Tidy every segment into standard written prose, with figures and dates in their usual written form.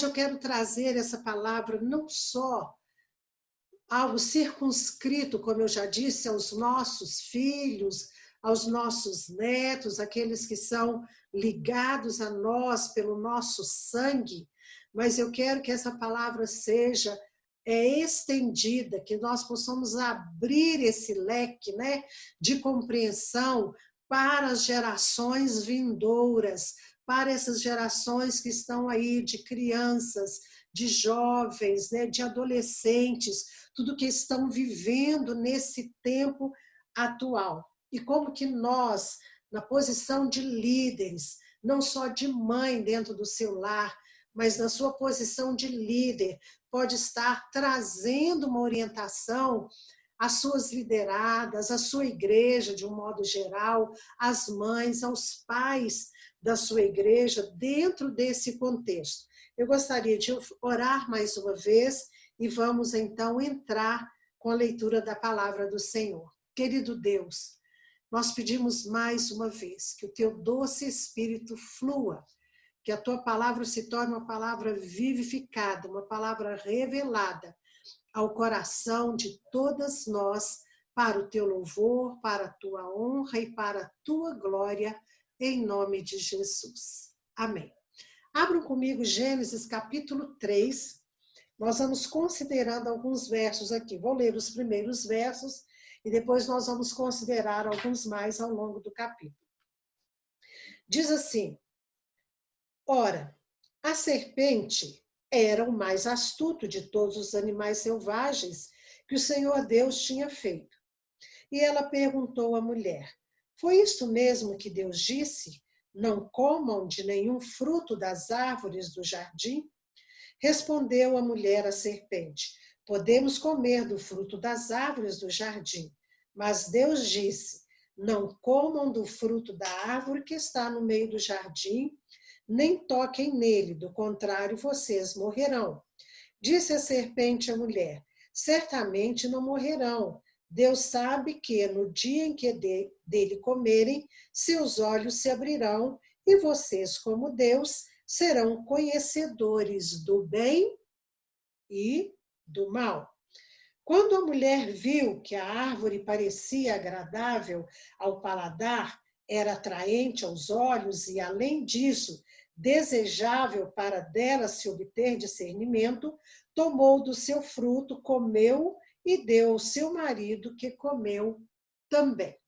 hoje eu quero trazer essa palavra não só algo circunscrito, como eu já disse, aos nossos filhos, aos nossos netos, aqueles que são ligados a nós pelo nosso sangue, mas eu quero que essa palavra seja estendida, que nós possamos abrir esse leque, né, de compreensão para as gerações vindouras, para essas gerações que estão aí de crianças, de jovens, né, de adolescentes, tudo que estão vivendo nesse tempo atual. E como que nós, na posição de líderes, não só de mãe dentro do seu lar, mas na sua posição de líder, pode estar trazendo uma orientação às suas lideradas, à sua igreja de um modo geral, às mães, aos pais da sua igreja, dentro desse contexto. Eu gostaria de orar mais uma vez e vamos então entrar com a leitura da palavra do Senhor. Querido Deus, nós pedimos mais uma vez que o teu doce Espírito flua, que a tua palavra se torne uma palavra vivificada, uma palavra revelada ao coração de todas nós, para o teu louvor, para a tua honra e para a tua glória, em nome de Jesus. Amém. Abram comigo Gênesis capítulo 3, nós vamos considerando alguns versos aqui. Vou ler os primeiros versos e depois nós vamos considerar alguns mais ao longo do capítulo. Diz assim: ora, a serpente era o mais astuto de todos os animais selvagens que o Senhor Deus tinha feito. E ela perguntou à mulher: foi isto mesmo que Deus disse? Não comam de nenhum fruto das árvores do jardim? Respondeu a mulher à serpente: podemos comer do fruto das árvores do jardim. Mas Deus disse: não comam do fruto da árvore que está no meio do jardim, nem toquem nele, do contrário, vocês morrerão. Disse a serpente à mulher: certamente não morrerão. Deus sabe que no dia em que dele comerem, seus olhos se abrirão e vocês, como Deus, serão conhecedores do bem e do mal. Quando a mulher viu que a árvore parecia agradável ao paladar, era atraente aos olhos e, além disso, desejável para dela se obter discernimento, tomou do seu fruto, comeu e deu ao seu marido, que comeu também.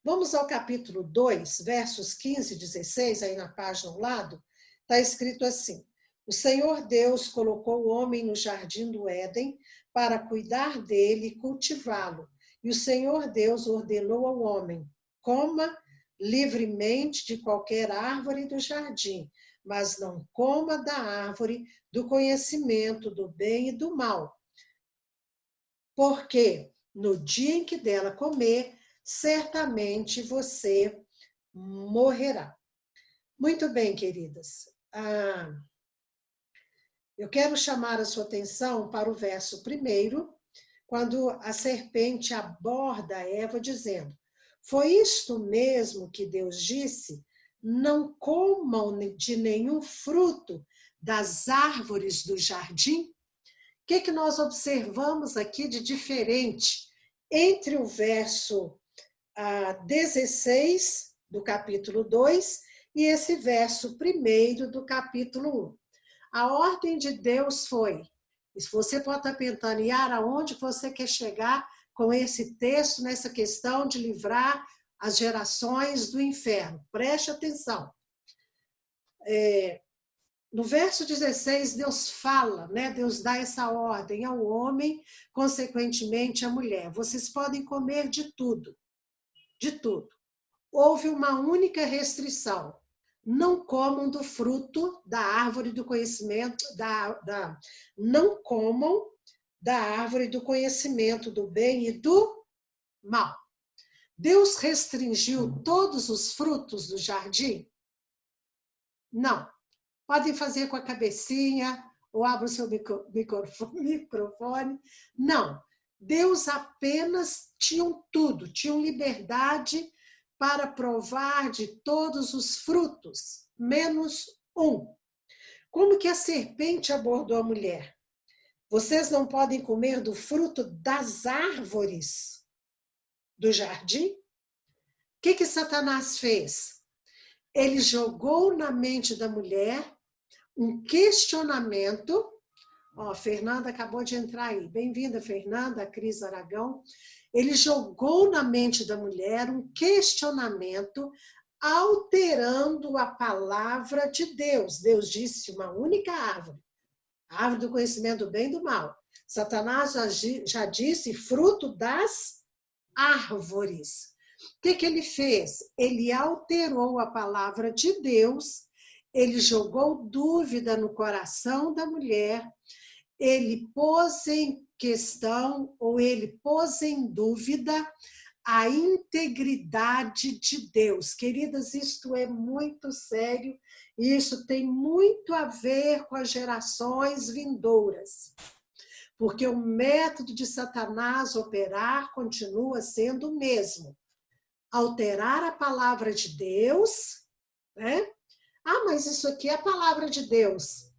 Vamos ao capítulo 2, versos 15 e 16, aí na página ao lado, está escrito assim: o Senhor Deus colocou o homem no jardim do Éden para cuidar dele e cultivá-lo. E o Senhor Deus ordenou ao homem: coma livremente de qualquer árvore do jardim, mas não coma da árvore do conhecimento do bem e do mal, porque no dia em que dela comer, certamente você morrerá. Muito bem, queridas. Eu quero chamar a sua atenção para o verso 1, quando a serpente aborda Eva dizendo: foi isto mesmo que Deus disse? Não comam de nenhum fruto das árvores do jardim? O que nós observamos aqui de diferente entre o verso 16 do capítulo 2 e esse verso 1 do capítulo 1? A ordem de Deus foi, e se você pode estar pensando, Yara, aonde você quer chegar com esse texto, nessa questão de livrar as gerações do inferno? Preste atenção. No verso 16, Deus fala, né? Deus dá essa ordem ao homem, consequentemente à mulher: vocês podem comer de tudo, de tudo. Houve uma única restrição: não comam do fruto da árvore do conhecimento, não comam da árvore do conhecimento do bem e do mal. Deus restringiu todos os frutos do jardim? Não. Podem fazer com a cabecinha, ou abra o seu microfone. Não. Deus apenas tinham tudo, tinham liberdade para provar de todos os frutos, menos um. Como que a serpente abordou a mulher? Vocês não podem comer do fruto das árvores do jardim? O que Satanás fez? Ele jogou na mente da mulher um questionamento. Ó, Fernanda acabou de entrar aí. Bem-vinda, Fernanda, Cris Aragão. Ele jogou na mente da mulher um questionamento, alterando a palavra de Deus. Deus disse uma única árvore, a árvore do conhecimento do bem e do mal. Satanás já disse fruto das árvores. O que ele fez? Ele alterou a palavra de Deus, ele jogou dúvida no coração da mulher, ele pôs em questão, ou ele pôs em dúvida a integridade de Deus. Queridas, isto é muito sério e isso tem muito a ver com as gerações vindouras. Porque o método de Satanás operar continua sendo o mesmo. Alterar a palavra de Deus, né? Ah, mas isso aqui é a palavra de Deus.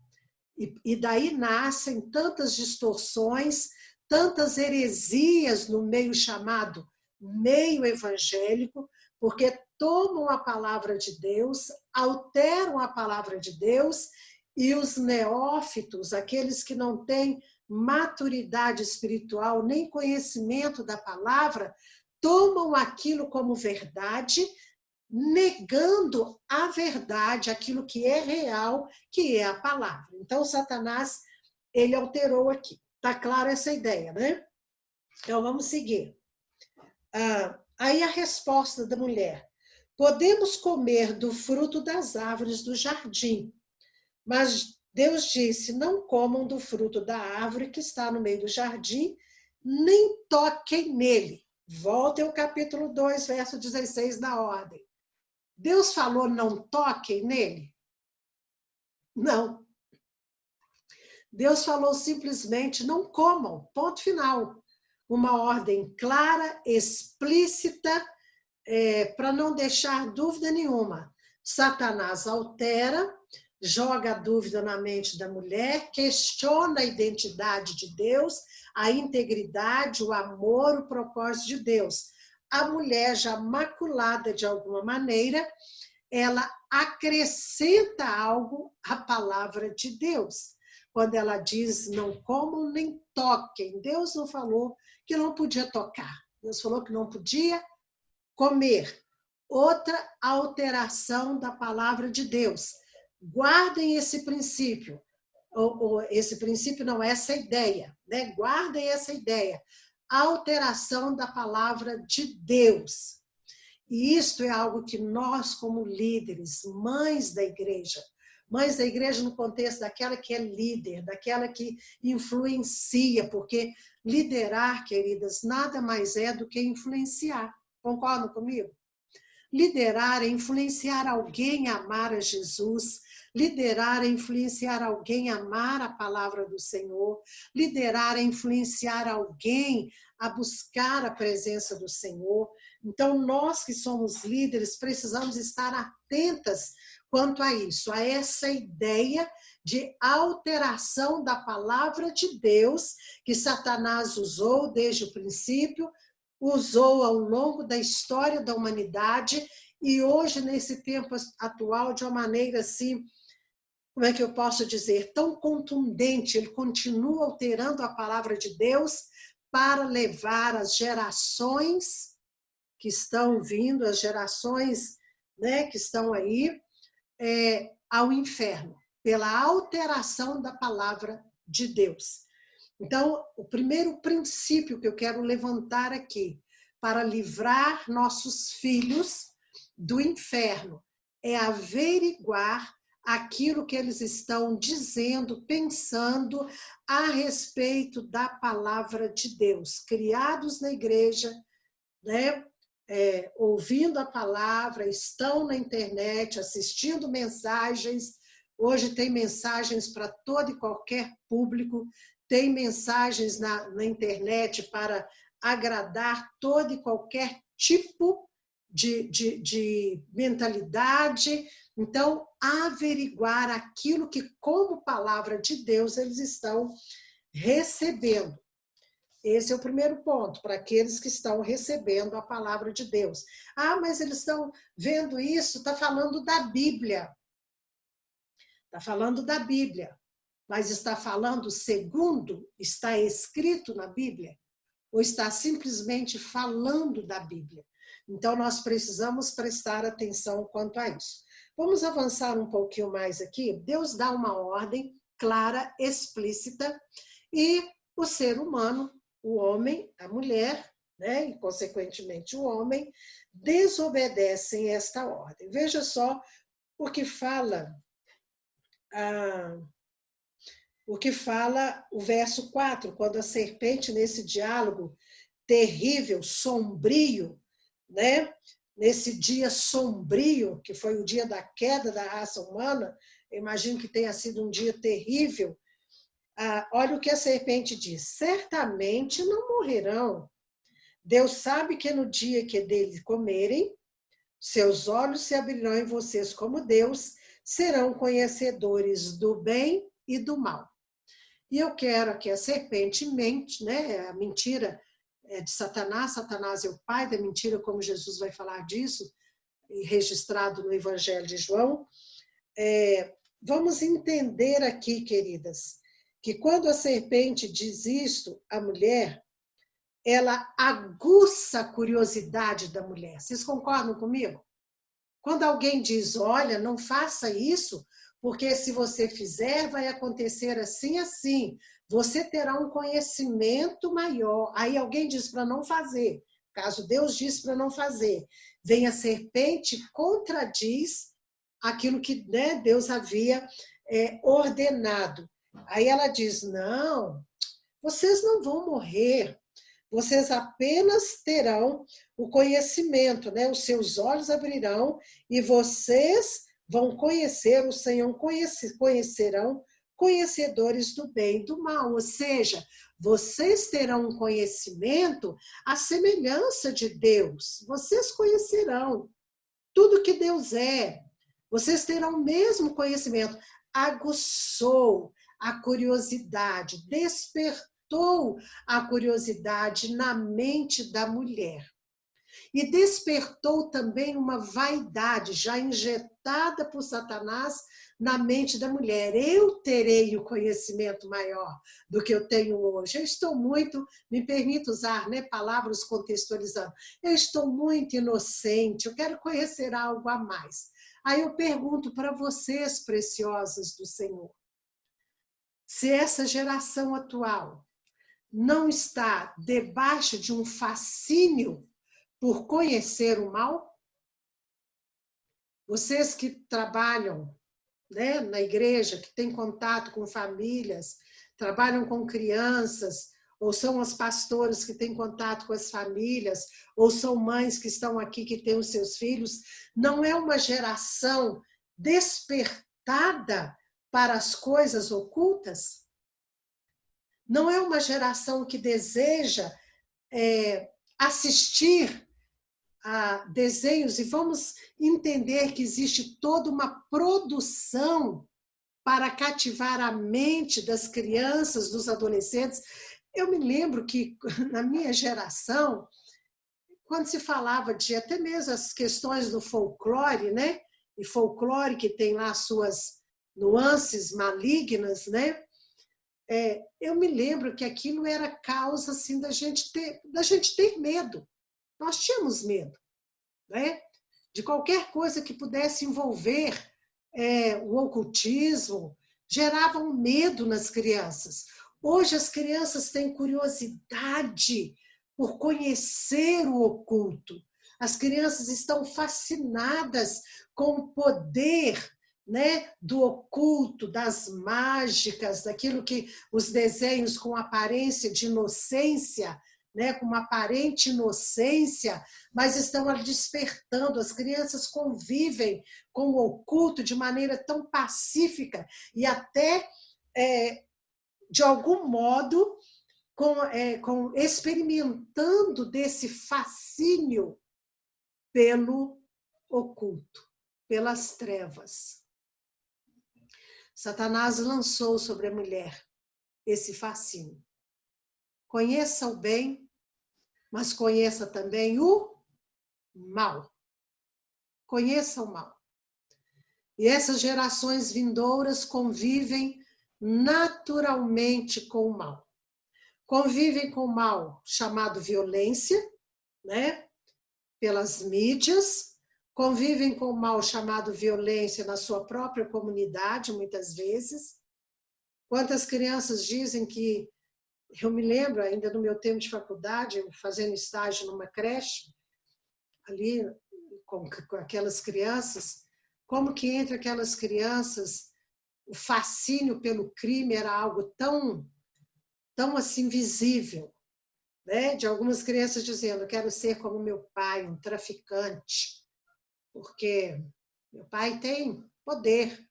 E daí nascem tantas distorções, tantas heresias no meio chamado meio evangélico, porque tomam a palavra de Deus, alteram a palavra de Deus, e os neófitos, aqueles que não têm maturidade espiritual, nem conhecimento da palavra, tomam aquilo como verdade, negando a verdade, aquilo que é real, que é a palavra. Então, Satanás, ele alterou aqui. Está clara essa ideia, né? Então, vamos seguir. Aí a resposta da mulher. Podemos comer do fruto das árvores do jardim, mas Deus disse, não comam do fruto da árvore que está no meio do jardim, nem toquem nele. Voltem ao capítulo 2, verso 16 da ordem. Deus falou, não toquem nele? Não. Deus falou simplesmente, não comam, ponto final. Uma ordem clara, explícita, para não deixar dúvida nenhuma. Satanás altera, joga a dúvida na mente da mulher, questiona a identidade de Deus, a integridade, o amor, o propósito de Deus. A mulher, já maculada de alguma maneira, ela acrescenta algo à palavra de Deus. Quando ela diz, não comam nem toquem, Deus não falou que não podia tocar. Deus falou que não podia comer. Outra alteração da palavra de Deus. Guardem esse princípio. Esse princípio não, essa ideia, né? Guardem essa ideia. Alteração da palavra de Deus. E isto é algo que nós, como líderes, mães da igreja no contexto daquela que é líder, daquela que influencia, porque liderar, queridas, nada mais é do que influenciar. Concordam comigo? Liderar é influenciar alguém a amar a Jesus, liderar é influenciar alguém a amar a palavra do Senhor, liderar é influenciar alguém a buscar a presença do Senhor. Então, nós que somos líderes precisamos estar atentas quanto a isso, a essa ideia de alteração da palavra de Deus que Satanás usou desde o princípio, usou ao longo da história da humanidade e hoje, nesse tempo atual, de uma maneira assim, como é que eu posso dizer, tão contundente, ele continua alterando a palavra de Deus para levar as gerações que estão vindo, as gerações, né, que estão aí, ao inferno, pela alteração da palavra de Deus. Então, o primeiro princípio que eu quero levantar aqui, para livrar nossos filhos do inferno, é averiguar aquilo que eles estão dizendo, pensando a respeito da palavra de Deus. Criados na igreja, né? Ouvindo a palavra, estão na internet, assistindo mensagens. Hoje tem mensagens para todo e qualquer público, tem mensagens na internet para agradar todo e qualquer tipo de mentalidade. Então, averiguar aquilo que, como palavra de Deus, eles estão recebendo. Esse é o primeiro ponto, para aqueles que estão recebendo a palavra de Deus. Ah, mas eles estão vendo isso, está falando da Bíblia. Está falando da Bíblia. Mas está falando segundo está escrito na Bíblia? Ou está simplesmente falando da Bíblia? Então, nós precisamos prestar atenção quanto a isso. Vamos avançar um pouquinho mais aqui. Deus dá uma ordem clara, explícita, e o ser humano, o homem, a mulher, né, e consequentemente o homem, desobedecem esta ordem. Veja só o que fala o verso 4, quando a serpente, nesse diálogo terrível, sombrio, né? Nesse dia sombrio, que foi o dia da queda da raça humana, eu imagino que tenha sido um dia terrível. Olha o que a serpente diz: certamente não morrerão. Deus sabe que no dia que dele comerem, seus olhos se abrirão em vocês como Deus, serão conhecedores do bem e do mal. E eu quero que a serpente mente, né? A mentira é de Satanás, Satanás é o pai da mentira, como Jesus vai falar disso, registrado no Evangelho de João. Vamos entender aqui, queridas, que quando a serpente diz isto à mulher, ela aguça a curiosidade da mulher. Vocês concordam comigo? Quando alguém diz, olha, não faça isso, porque se você fizer, vai acontecer assim, assim. Você terá um conhecimento maior. Aí alguém diz para não fazer. Caso Deus diz para não fazer. Vem a serpente, contradiz aquilo que, né, Deus havia ordenado. Aí ela diz, não, vocês não vão morrer. Vocês apenas terão o conhecimento, né? Os seus olhos abrirão e vocês vão conhecer o Senhor, conhecerão conhecedores do bem e do mal. Ou seja, vocês terão um conhecimento à semelhança de Deus. Vocês conhecerão tudo que Deus é. Vocês terão o mesmo conhecimento. Aguçou a curiosidade, despertou a curiosidade na mente da mulher. E despertou também uma vaidade já injetada por Satanás na mente da mulher. Eu terei o conhecimento maior do que eu tenho hoje. Eu estou muito, me permito usar, né, palavras contextualizando, eu estou muito inocente, eu quero conhecer algo a mais. Aí eu pergunto para vocês, preciosas do Senhor, se essa geração atual não está debaixo de um fascínio por conhecer o mal? Vocês que trabalham, né, na igreja, que têm contato com famílias, trabalham com crianças, ou são as pastoras que têm contato com as famílias, ou são mães que estão aqui que têm os seus filhos, não é uma geração despertada para as coisas ocultas? Não é uma geração que deseja assistir a desenhos, e vamos entender que existe toda uma produção para cativar a mente das crianças, dos adolescentes. Eu me lembro que na minha geração, quando se falava de até mesmo as questões do folclore, né? E folclore que tem lá suas nuances malignas, né? Eu me lembro que aquilo era causa assim da gente ter medo. Nós tínhamos medo, né? De qualquer coisa que pudesse envolver o ocultismo, gerava um medo nas crianças. Hoje as crianças têm curiosidade por conhecer o oculto. As crianças estão fascinadas com o poder, né, do oculto, das mágicas, daquilo que os desenhos com aparência de inocência, né, com uma aparente inocência, mas estão ali despertando. As crianças convivem com o oculto de maneira tão pacífica e até, de algum modo, experimentando desse fascínio pelo oculto. pelas trevas. Satanás lançou sobre a mulher esse fascínio. Conheça o bem, mas conheça também o mal. Conheça o mal. E essas gerações vindouras convivem naturalmente com o mal. Convivem com o mal chamado violência, né? Pelas mídias, convivem com o mal chamado violência na sua própria comunidade, muitas vezes. Quantas crianças dizem que, eu me lembro ainda no meu tempo de faculdade, fazendo estágio numa creche, ali com aquelas crianças, como que entre aquelas crianças o fascínio pelo crime era algo tão assim visível, né? De algumas crianças dizendo, quero ser como meu pai, um traficante, porque meu pai tem poder.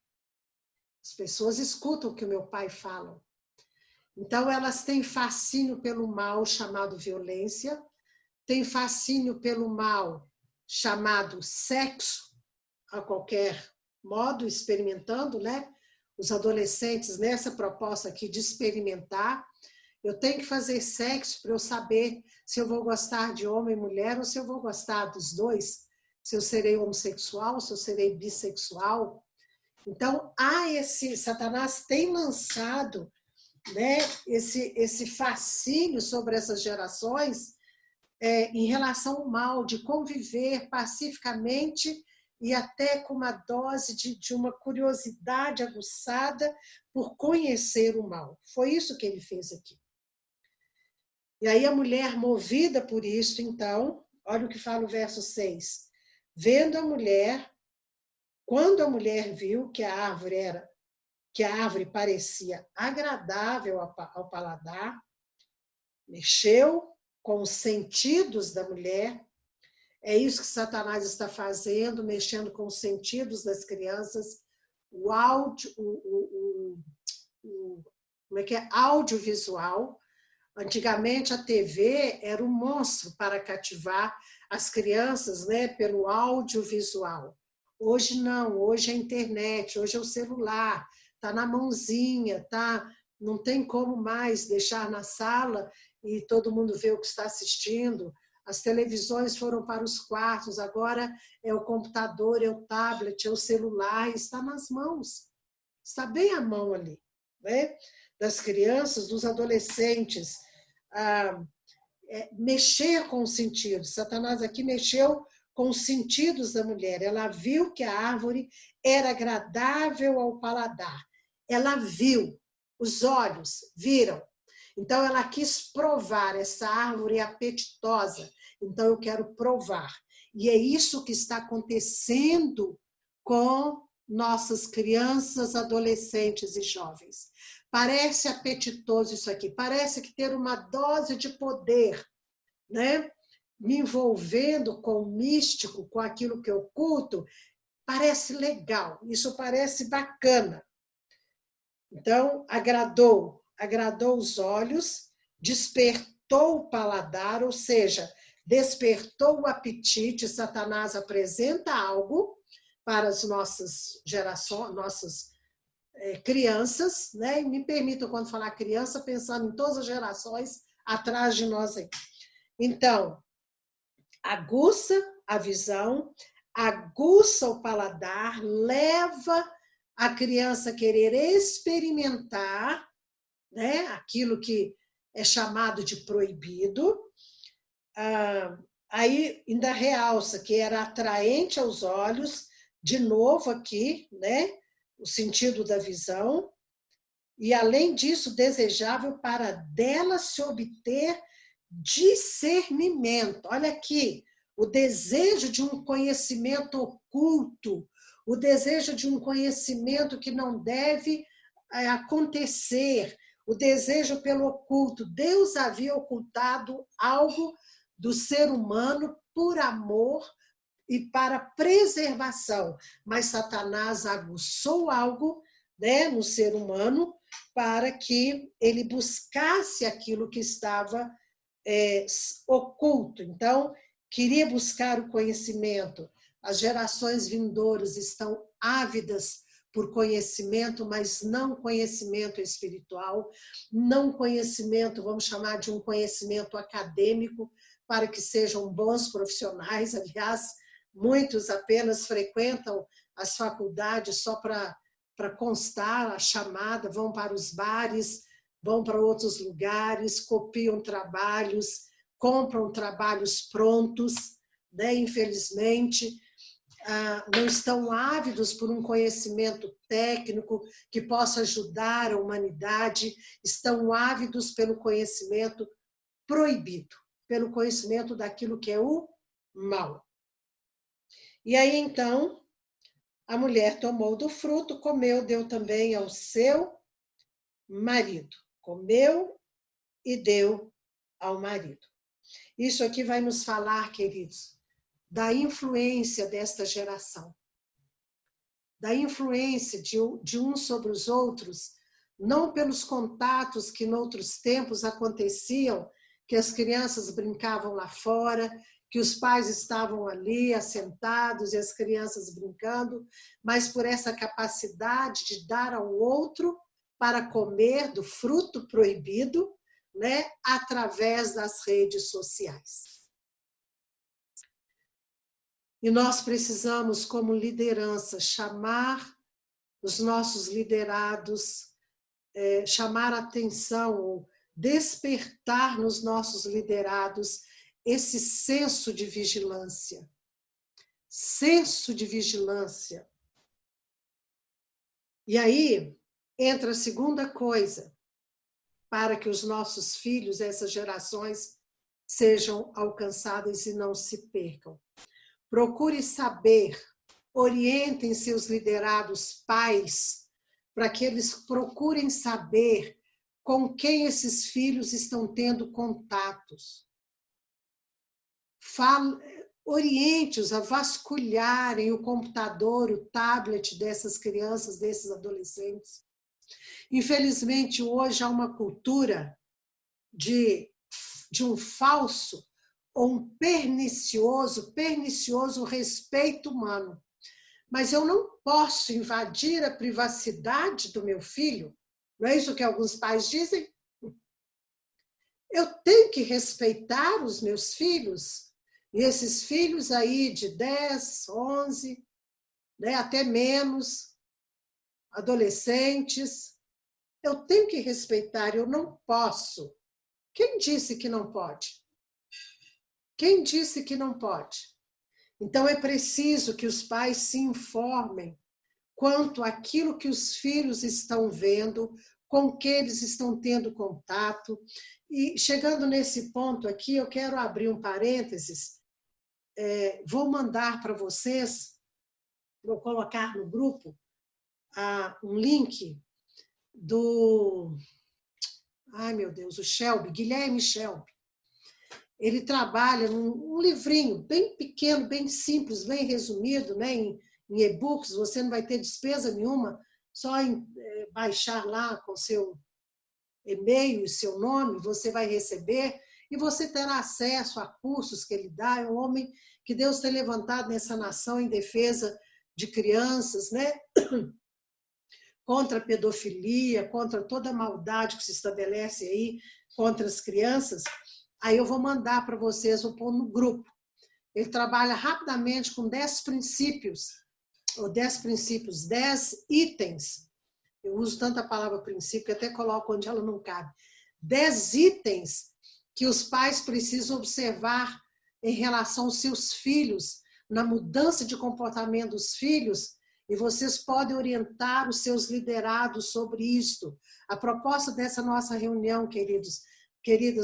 As pessoas escutam o que o meu pai fala. Então, elas têm fascínio pelo mal, chamado violência, têm fascínio pelo mal, chamado sexo, a qualquer modo, experimentando, né? Os adolescentes nessa proposta aqui de experimentar. Eu tenho que fazer sexo para eu saber se eu vou gostar de homem e mulher ou se eu vou gostar dos dois, se eu serei homossexual, se eu serei bissexual. Então, Satanás tem lançado, né, esse fascínio sobre essas gerações em relação ao mal, de conviver pacificamente e até com uma dose de uma curiosidade aguçada por conhecer o mal. Foi isso que ele fez aqui. E aí a mulher, movida por isso, então, olha o que fala o verso 6. Vendo a mulher, quando a mulher viu que a árvore parecia agradável ao paladar, mexeu com os sentidos da mulher. É isso que Satanás está fazendo, mexendo com os sentidos das crianças, o áudio, como é que é? Audiovisual. Antigamente a TV era um monstro para cativar as crianças, né, pelo audiovisual. Hoje não, hoje é a internet, hoje é o celular, está na mãozinha, tá? Não tem como mais deixar na sala e todo mundo vê o que está assistindo. As televisões foram para os quartos, agora é o computador, é o tablet, é o celular, está nas mãos. Está bem à mão ali, né? Das crianças, dos adolescentes. Mexer com os sentidos. Satanás aqui mexeu com os sentidos da mulher. Ela viu que a árvore era agradável ao paladar. Ela viu, os olhos viram. Então, ela quis provar, essa árvore é apetitosa. Então, eu quero provar. E é isso que está acontecendo com nossas crianças, adolescentes e jovens. Parece apetitoso isso aqui, parece que ter uma dose de poder, né? Me envolvendo com o místico, com aquilo que eu culto, parece legal, isso parece bacana. Então, agradou os olhos, despertou o paladar, ou seja, despertou o apetite. Satanás apresenta algo para as nossas gerações, nossas crianças, né? E me permitam, quando falar criança, pensando em todas as gerações atrás de nós aí. Então, aguça a visão, aguça o paladar, leva a criança a querer experimentar, né, aquilo que é chamado de proibido. Aí ainda realça que era atraente aos olhos, de novo aqui, né, o sentido da visão, e além disso desejável para dela se obter discernimento. Olha aqui, o desejo de um conhecimento oculto, o desejo de um conhecimento que não deve acontecer, o desejo pelo oculto. Deus havia ocultado algo do ser humano por amor e para preservação, mas Satanás aguçou algo, né, no ser humano para que ele buscasse aquilo que estava oculto. Então, queria buscar o conhecimento, As gerações vindouras estão ávidas por conhecimento, mas não conhecimento espiritual, não conhecimento, vamos chamar de um conhecimento acadêmico, para que sejam bons profissionais. Aliás, muitos apenas frequentam as faculdades só para constar a chamada, vão para os bares, vão para outros lugares, copiam trabalhos, compram trabalhos prontos, né? Infelizmente, não estão ávidos por um conhecimento técnico que possa ajudar a humanidade, estão ávidos pelo conhecimento proibido, pelo conhecimento daquilo que é o mal. E aí, então, a mulher tomou do fruto, comeu, deu também ao seu marido. Comeu e deu ao marido. Isso aqui vai nos falar, queridos, da influência desta geração, da influência de uns sobre os outros, não pelos contatos que noutros tempos aconteciam, que as crianças brincavam lá fora, que os pais estavam ali assentados e as crianças brincando, mas por essa capacidade de dar ao outro para comer do fruto proibido, né, através das redes sociais. E nós precisamos, como liderança, chamar os nossos liderados, chamar a atenção, ou despertar nos nossos liderados esse senso de vigilância. Senso de vigilância. E aí entra a segunda coisa, para que os nossos filhos, essas gerações, sejam alcançadas e não se percam. Procure saber, orientem seus liderados pais, para que eles procurem saber com quem esses filhos estão tendo contatos. Oriente-os a vasculharem o computador, o tablet dessas crianças, desses adolescentes. Infelizmente, hoje há uma cultura de um falso ou um pernicioso respeito humano. Mas eu não posso invadir a privacidade do meu filho, não é isso que alguns pais dizem? Eu tenho que respeitar os meus filhos, e esses filhos aí de 10, 11, né, até menos, adolescentes, eu tenho que respeitar, eu não posso. Quem disse que não pode? Quem disse que não pode? Então é preciso que os pais se informem quanto àquilo que os filhos estão vendo, com que eles estão tendo contato. E chegando nesse ponto aqui, eu quero abrir um parênteses. Vou mandar para vocês, vou colocar no grupo, um link do... Ai, meu Deus, o Shelby, Guilherme Shelby. Ele trabalha num livrinho bem pequeno, bem simples, bem resumido, né? Em e-books, você não vai ter despesa nenhuma, só em baixar lá com seu e-mail e seu nome, você vai receber e você terá acesso a cursos que ele dá. É um homem que Deus tem levantado nessa nação em defesa de crianças, né? Contra a pedofilia, contra toda a maldade que se estabelece aí contra as crianças. Aí eu vou mandar para vocês, vou pôr no grupo. Ele trabalha rapidamente com 10 princípios, ou 10 itens. Eu uso tanto a palavra princípio que até coloco onde ela não cabe. 10 itens que os pais precisam observar em relação aos seus filhos, na mudança de comportamento dos filhos, e vocês podem orientar os seus liderados sobre isto. A proposta dessa nossa reunião, queridas,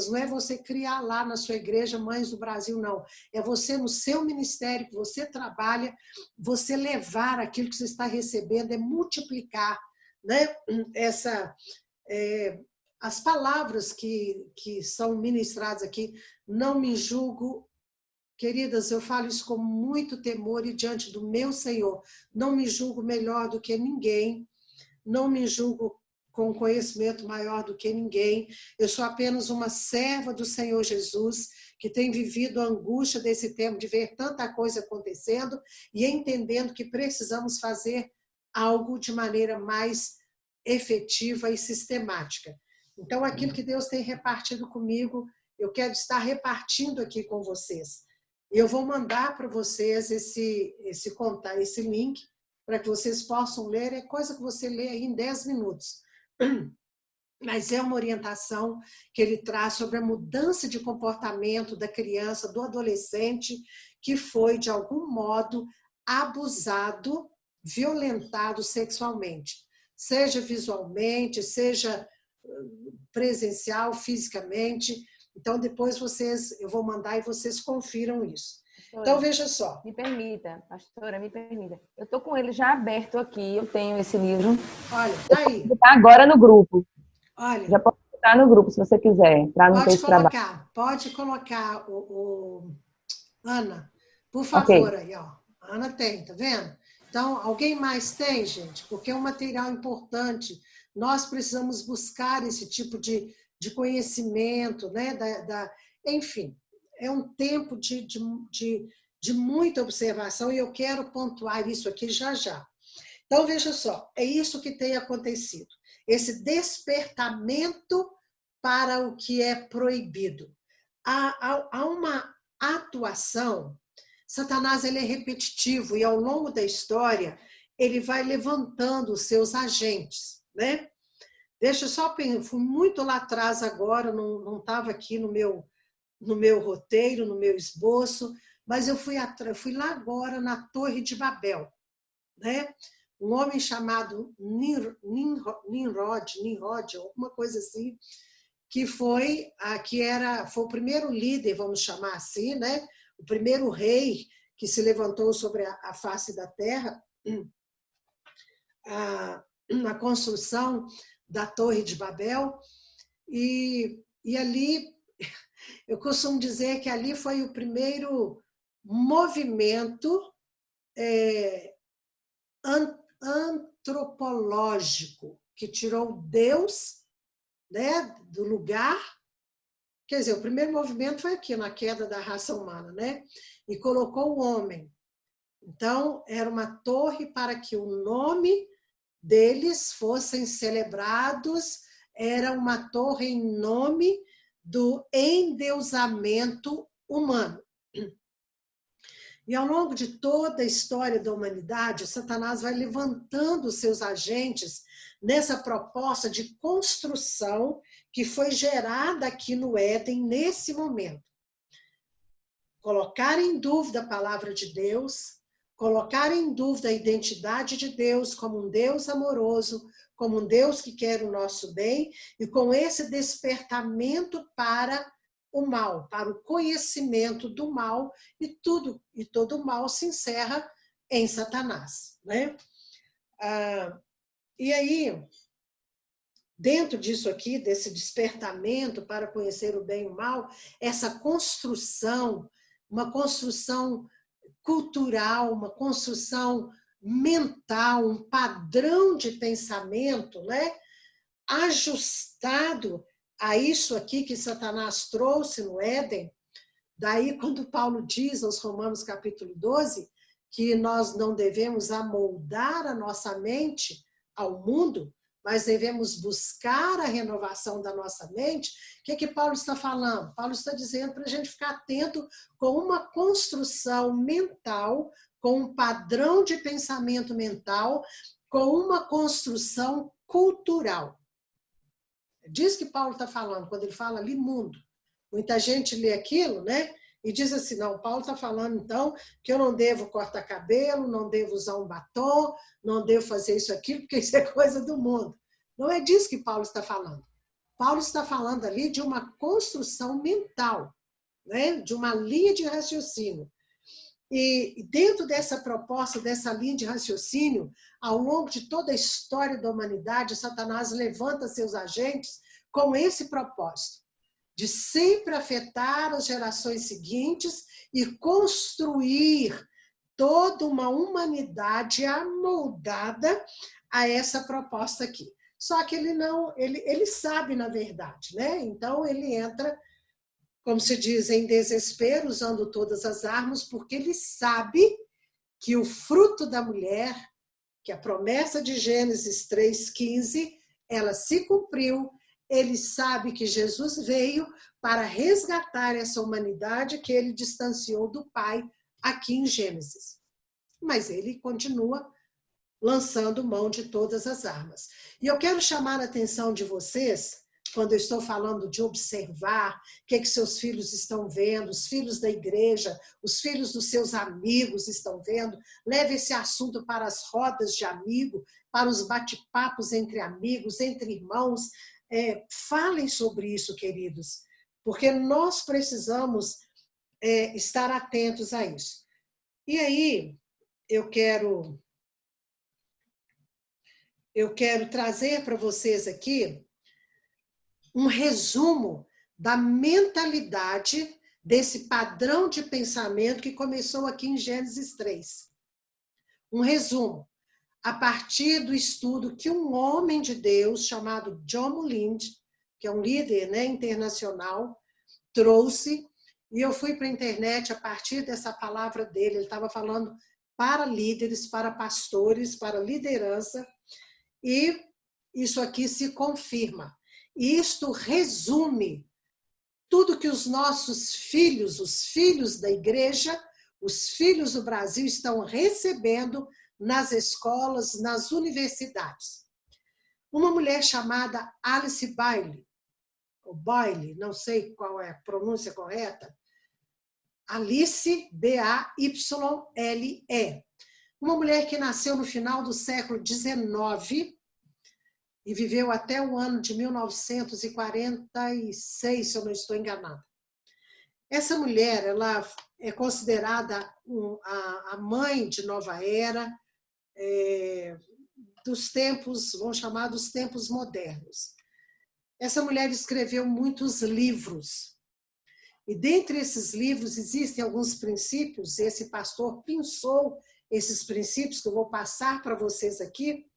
não é você criar lá na sua igreja Mães do Brasil, não. É você, no seu ministério, que você trabalha, você levar aquilo que você está recebendo, é multiplicar, né? As palavras que são ministradas aqui. Não me julgo, queridas, eu falo isso com muito temor e diante do meu Senhor. Não me julgo melhor do que ninguém, não me julgo com conhecimento maior do que ninguém. Eu sou apenas uma serva do Senhor Jesus, que têm vivido a angústia desse tempo, de ver tanta coisa acontecendo e entendendo que precisamos fazer algo de maneira mais efetiva e sistemática. Então, aquilo que Deus tem repartido comigo, eu quero estar repartindo aqui com vocês. Eu vou mandar para vocês esse link para que vocês possam ler. É coisa que você lê aí em 10 minutos. Mas é uma orientação que ele traz sobre a mudança de comportamento da criança, do adolescente, que foi, de algum modo, abusado, violentado sexualmente. Seja visualmente, seja presencial, fisicamente. Então, depois eu vou mandar e vocês confiram isso. Pastora, então, veja só. Me permita, pastora, me permita. Eu estou com ele já aberto aqui, eu tenho esse livro. Olha, tá aí. Vou botar agora no grupo. Olha. Já pode botar no grupo, se você quiser, para não ter esse trabalho. Pode colocar, Ana, por favor, okay. Aí, ó. A Ana tem, tá vendo? Então, alguém mais tem, gente? Porque é um material importante. Nós precisamos buscar esse tipo de conhecimento, né? Enfim, é um tempo de muita observação e eu quero pontuar isso aqui já já. Então, veja só, é isso que tem acontecido. Esse despertamento para o que é proibido. Há uma atuação. Satanás ele é repetitivo e, ao longo da história, ele vai levantando os seus agentes, né? Deixa eu só pensar, fui muito lá atrás agora, não estava aqui no meu roteiro, no meu esboço, mas eu fui lá agora na Torre de Babel, né? Um homem chamado Nimrod, alguma coisa assim, que foi o primeiro líder, vamos chamar assim, né? O primeiro rei que se levantou sobre a face da terra, na construção da Torre de Babel, e ali, eu costumo dizer que ali foi o primeiro movimento antropológico que tirou Deus, né, do lugar. Quer dizer, o primeiro movimento foi aqui, na queda da raça humana, né? E colocou o homem. Então, era uma torre para que o nome deles fossem celebrados, era uma torre em nome do endeusamento humano. E ao longo de toda a história da humanidade, Satanás vai levantando os seus agentes nessa proposta de construção que foi gerada aqui no Éden nesse momento. Colocar em dúvida a palavra de Deus, colocar em dúvida a identidade de Deus como um Deus amoroso, como um Deus que quer o nosso bem, e com esse despertamento para o mal, para o conhecimento do mal, e todo o mal se encerra em Satanás, né? E aí, dentro disso aqui, desse despertamento para conhecer o bem e o mal, essa construção, uma construção cultural, uma construção mental, um padrão de pensamento, né? Ajustado a isso aqui que Satanás trouxe no Éden. Daí, quando Paulo diz aos Romanos capítulo 12, que nós não devemos amoldar a nossa mente ao mundo, mas devemos buscar a renovação da nossa mente, o que Paulo está falando? Paulo está dizendo para a gente ficar atento com uma construção mental, com um padrão de pensamento mental, com uma construção cultural. Diz que Paulo está falando, quando ele fala ali mundo. Muita gente lê aquilo, né? E diz assim, não, Paulo está falando, então, que eu não devo cortar cabelo, não devo usar um batom, não devo fazer isso, aquilo, porque isso é coisa do mundo. Não é disso que Paulo está falando. Paulo está falando ali de uma construção mental, né? De uma linha de raciocínio. E dentro dessa proposta, dessa linha de raciocínio, ao longo de toda a história da humanidade, Satanás levanta seus agentes com esse propósito, de sempre afetar as gerações seguintes e construir toda uma humanidade amoldada a essa proposta aqui. Só que ele sabe, na verdade, né? Então ele entra como se diz, em desespero, usando todas as armas, porque ele sabe que o fruto da mulher, que a promessa de Gênesis 3,15, ela se cumpriu. Ele sabe que Jesus veio para resgatar essa humanidade que ele distanciou do Pai aqui em Gênesis. Mas ele continua lançando mão de todas as armas. E eu quero chamar a atenção de vocês, quando eu estou falando de observar o que seus filhos estão vendo, os filhos da igreja, os filhos dos seus amigos estão vendo. Leve esse assunto para as rodas de amigo, para os bate-papos entre amigos, entre irmãos. Falem sobre isso, queridos, porque nós precisamos estar atentos a isso. E aí, eu quero trazer para vocês aqui um resumo da mentalidade desse padrão de pensamento que começou aqui em Gênesis 3. Um resumo, a partir do estudo que um homem de Deus chamado John Mulind, que é um líder, né, internacional, trouxe, e eu fui para a internet a partir dessa palavra dele. Ele estava falando para líderes, para pastores, para liderança, e isso aqui se confirma. Isto resume tudo que os nossos filhos, os filhos da igreja, os filhos do Brasil estão recebendo nas escolas, nas universidades. Uma mulher chamada Alice Bailey, ou Bailey, não sei qual é a pronúncia correta, Alice, B-A-Y-L-E. Uma mulher que nasceu no final do século XIX, e viveu até o ano de 1946, se eu não estou enganada. Essa mulher, ela é considerada a mãe de nova era, dos tempos, vamos chamar dos tempos modernos. Essa mulher escreveu muitos livros. E dentre esses livros existem alguns princípios, esse pastor pensou esses princípios que eu vou passar para vocês aqui,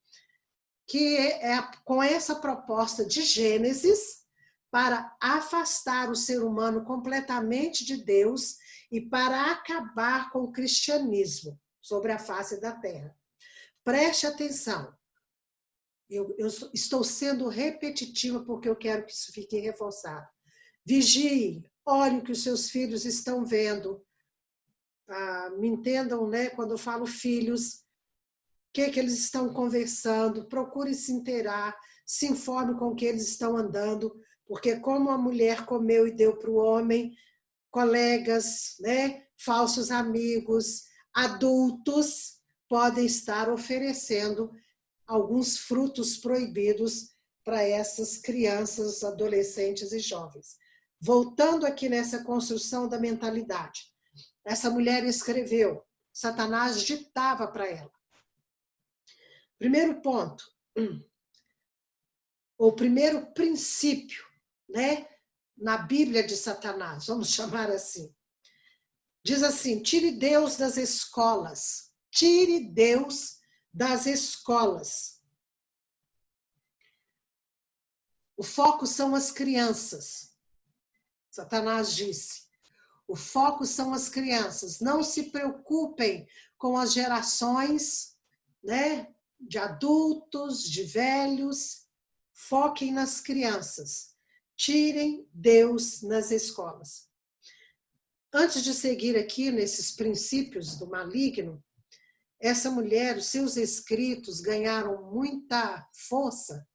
que é com essa proposta de Gênesis para afastar o ser humano completamente de Deus e para acabar com o cristianismo sobre a face da terra. Preste atenção. Eu estou sendo repetitiva porque eu quero que isso fique reforçado. Vigie, olhe o que os seus filhos estão vendo. Me entendam, né? Quando eu falo filhos, o que eles estão conversando, procure se inteirar, se informe com o que eles estão andando, porque como a mulher comeu e deu para o homem, colegas, né, falsos amigos, adultos, podem estar oferecendo alguns frutos proibidos para essas crianças, adolescentes e jovens. Voltando aqui nessa construção da mentalidade, essa mulher escreveu, Satanás ditava para ela. Primeiro ponto, o primeiro princípio, né, na Bíblia de Satanás, vamos chamar assim. Diz assim: tire Deus das escolas. Tire Deus das escolas. O foco são as crianças. Satanás disse: o foco são as crianças. Não se preocupem com as gerações, né, de adultos, de velhos, foquem nas crianças. Tirem Deus nas escolas. Antes de seguir aqui nesses princípios do maligno, essa mulher, os seus escritos ganharam muita força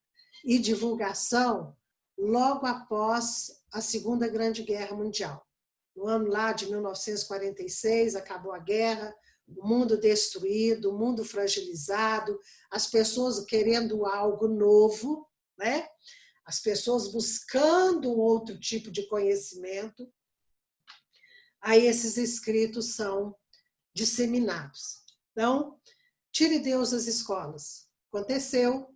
e divulgação logo após a Segunda Grande Guerra Mundial. No ano lá de 1946, acabou a guerra, o mundo destruído, o mundo fragilizado, as pessoas querendo algo novo, né? As pessoas buscando um outro tipo de conhecimento. Aí esses escritos são disseminados. Então, tire Deus das escolas. Aconteceu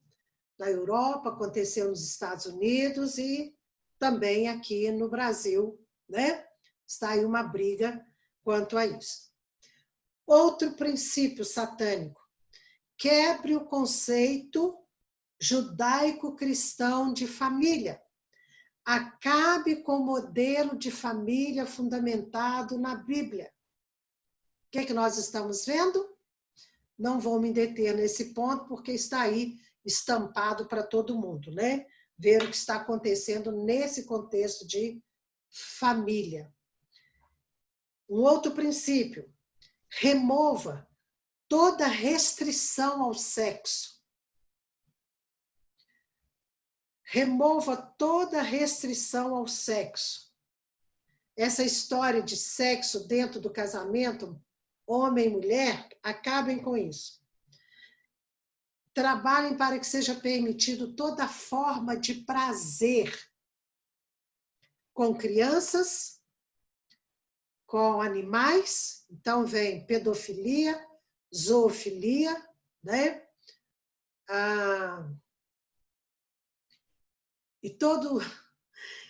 na Europa, aconteceu nos Estados Unidos e também aqui no Brasil, né? Está aí uma briga quanto a isso. Outro princípio satânico: quebre o conceito judaico-cristão de família. Acabe com o modelo de família fundamentado na Bíblia. O que é que nós estamos vendo? Não vou me deter nesse ponto, porque está aí estampado para todo mundo, né? Ver o que está acontecendo nesse contexto de família. Um outro princípio: remova toda restrição ao sexo. Remova toda restrição ao sexo. Essa história de sexo dentro do casamento, homem e mulher, acabem com isso. Trabalhem para que seja permitido toda forma de prazer com crianças, com animais. Então vem pedofilia, zoofilia, né?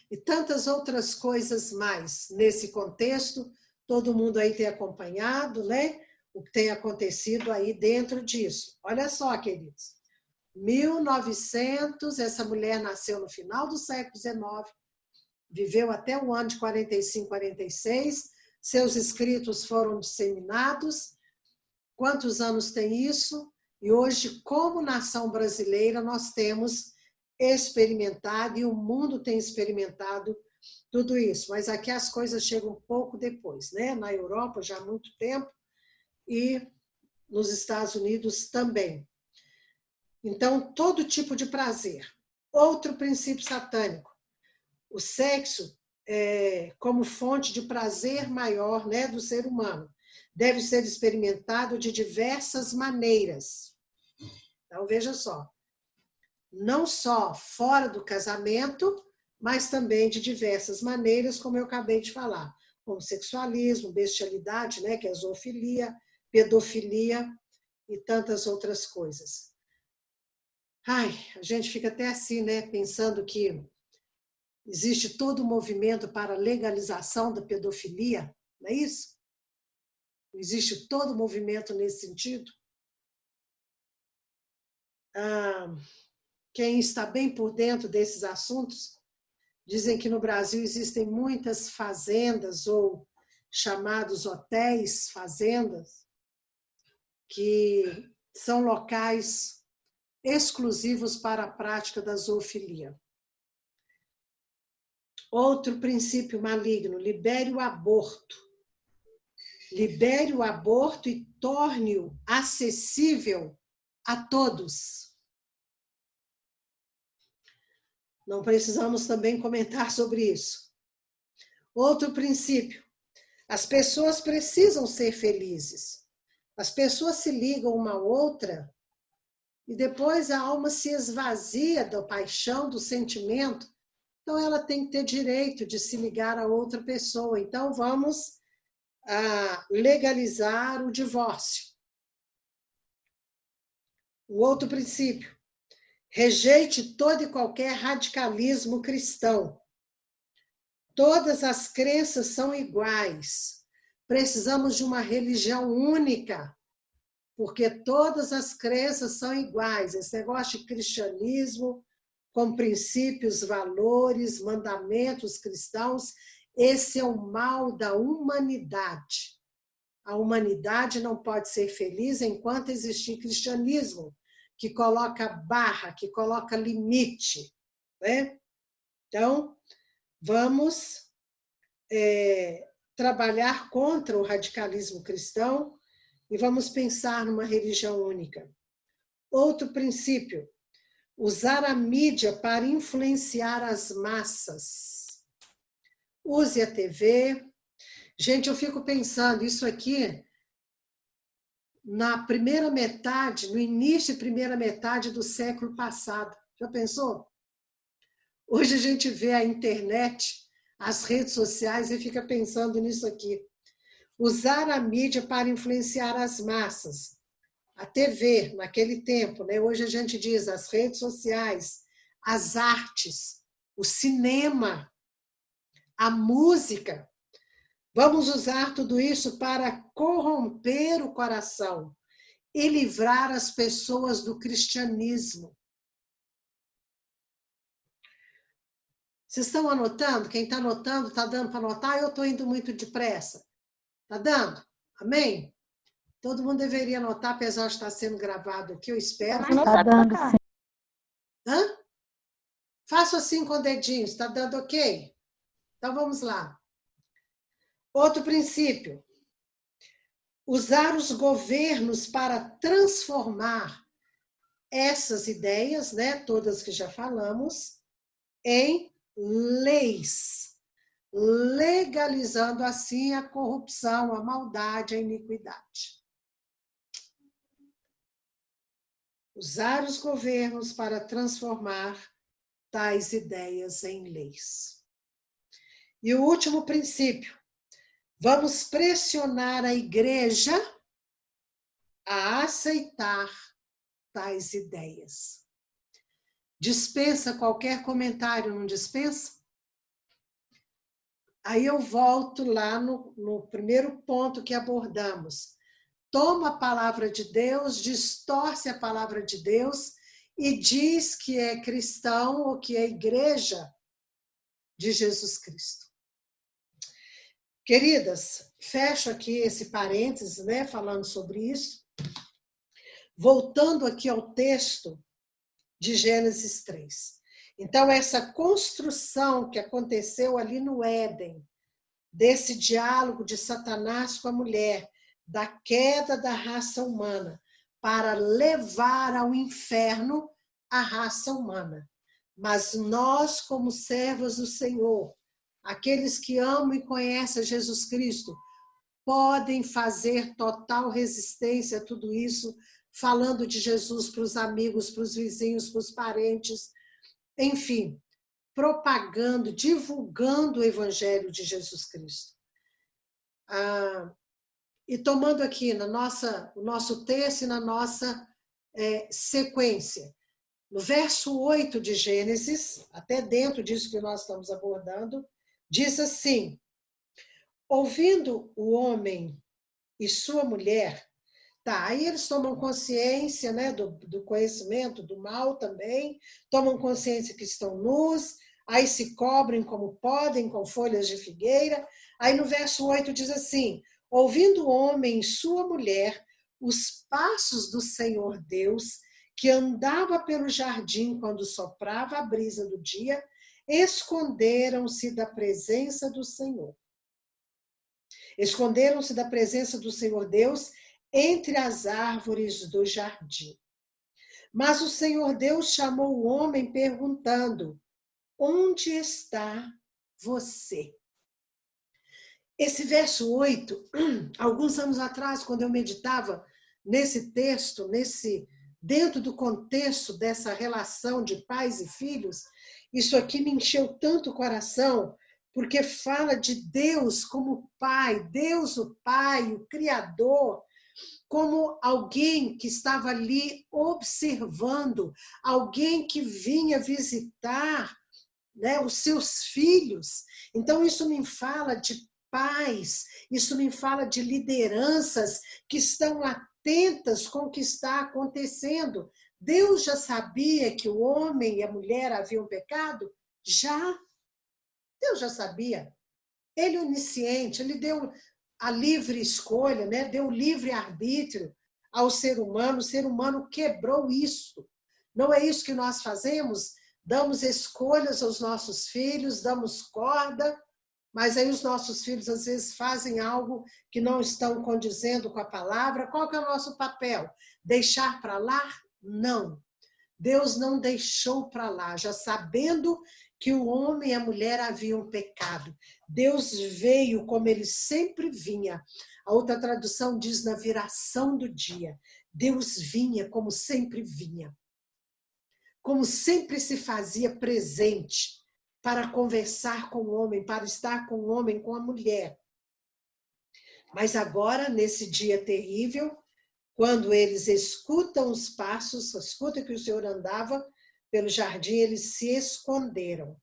E tantas outras coisas mais nesse contexto. Todo mundo aí tem acompanhado, né? O que tem acontecido aí dentro disso. Olha só, queridos. 1900, essa mulher nasceu no final do século XIX, viveu até o ano de 45, 46, seus escritos foram disseminados. Quantos anos tem isso? E hoje, como nação brasileira, nós temos experimentado, e o mundo tem experimentado tudo isso. Mas aqui as coisas chegam um pouco depois, né? Na Europa já há muito tempo, e nos Estados Unidos também. Então, todo tipo de prazer. Outro princípio satânico: o sexo como fonte de prazer maior, né, do ser humano. Deve ser experimentado de diversas maneiras. Então, veja só. Não só fora do casamento, mas também de diversas maneiras, como eu acabei de falar. Homossexualismo, bestialidade, né, que é a zoofilia, pedofilia e tantas outras coisas. Ai, a gente fica até assim, né, pensando que existe todo um movimento para a legalização da pedofilia, não é isso? Existe todo um movimento nesse sentido. Quem está bem por dentro desses assuntos, dizem que no Brasil existem muitas fazendas ou chamados hotéis fazendas, que são locais exclusivos para a prática da zoofilia. Outro princípio maligno: libere o aborto. Libere o aborto e torne-o acessível a todos. Não precisamos também comentar sobre isso. Outro princípio: as pessoas precisam ser felizes. As pessoas se ligam uma à outra e depois a alma se esvazia da paixão, do sentimento. Então ela tem que ter direito de se ligar a outra pessoa. Então vamos legalizar o divórcio. O outro princípio: rejeite todo e qualquer radicalismo cristão. Todas as crenças são iguais. Precisamos de uma religião única, porque todas as crenças são iguais. Esse negócio de cristianismo, com princípios, valores, mandamentos cristãos, esse é o mal da humanidade. A humanidade não pode ser feliz enquanto existir cristianismo, que coloca barra, que coloca limite, né? Então, vamos trabalhar contra o radicalismo cristão e vamos pensar numa religião única. Outro princípio: usar a mídia para influenciar as massas. Use a TV. Gente, eu fico pensando, isso aqui, na primeira metade, no início e primeira metade do século passado. Já pensou? Hoje a gente vê a internet, as redes sociais e fica pensando nisso aqui. Usar a mídia para influenciar as massas. A TV, naquele tempo, né? Hoje a gente diz as redes sociais, as artes, o cinema, a música. Vamos usar tudo isso para corromper o coração e livrar as pessoas do cristianismo. Vocês estão anotando? Quem está anotando, está dando para anotar? Eu estou indo muito depressa. Está dando? Amém? Todo mundo deveria anotar, apesar de estar sendo gravado aqui, eu espero. Está dando, sim. Hã? Faço assim com o dedinho, está dando ok? Então vamos lá. Outro princípio. Usar os governos para transformar essas ideias, né, todas que já falamos, em leis, legalizando assim a corrupção, a maldade, a iniquidade. Usar os governos para transformar tais ideias em leis. E o último princípio, vamos pressionar a igreja a aceitar tais ideias. Dispensa qualquer comentário, não dispensa? Aí eu volto lá no primeiro ponto que abordamos. Toma a palavra de Deus, distorce a palavra de Deus e diz que é cristão ou que é igreja de Jesus Cristo. Queridas, fecho aqui esse parênteses, né, falando sobre isso. Voltando aqui ao texto de Gênesis 3. Então, essa construção que aconteceu ali no Éden, desse diálogo de Satanás com a mulher, da queda da raça humana, para levar ao inferno a raça humana. Mas nós, como servos do Senhor, aqueles que amam e conhecem Jesus Cristo, podem fazer total resistência a tudo isso, falando de Jesus para os amigos, para os vizinhos, para os parentes, enfim, propagando, divulgando o Evangelho de Jesus Cristo. E tomando aqui o nosso texto e na nossa sequência. No verso 8 de Gênesis, até dentro disso que nós estamos abordando, diz assim: ouvindo o homem e sua mulher, tá, aí eles tomam consciência, né, do conhecimento do mal também, tomam consciência que estão nus, aí se cobrem como podem com folhas de figueira. Aí no verso 8 diz assim: ouvindo o homem e sua mulher os passos do Senhor Deus, que andava pelo jardim quando soprava a brisa do dia, esconderam-se da presença do Senhor. Esconderam-se da presença do Senhor Deus entre as árvores do jardim. Mas o Senhor Deus chamou o homem perguntando: onde está você? Esse verso 8, alguns anos atrás, quando eu meditava nesse texto, dentro do contexto dessa relação de pais e filhos, isso aqui me encheu tanto o coração, porque fala de Deus como Pai, Deus o Pai, o Criador, como alguém que estava ali observando, alguém que vinha visitar, né, os seus filhos. Então, isso me fala de pais, isso me fala de lideranças que estão atentas com o que está acontecendo. Deus já sabia que o homem e a mulher haviam pecado? Já. Deus já sabia. Ele é onisciente, ele deu a livre escolha, né? Deu livre arbítrio ao ser humano. O ser humano quebrou isso. Não é isso que nós fazemos? Damos escolhas aos nossos filhos, damos corda, mas aí os nossos filhos às vezes fazem algo que não estão condizendo com a palavra. Qual que é o nosso papel? Deixar para lá? Não. Deus não deixou para lá, já sabendo que o homem e a mulher haviam pecado. Deus veio como ele sempre vinha. A outra tradução diz na viração do dia. Deus vinha como sempre vinha. Como sempre se fazia presente para conversar com o homem, para estar com o homem, com a mulher. Mas agora, nesse dia terrível, quando eles escutam os passos, escutam que o Senhor andava pelo jardim, eles se esconderam.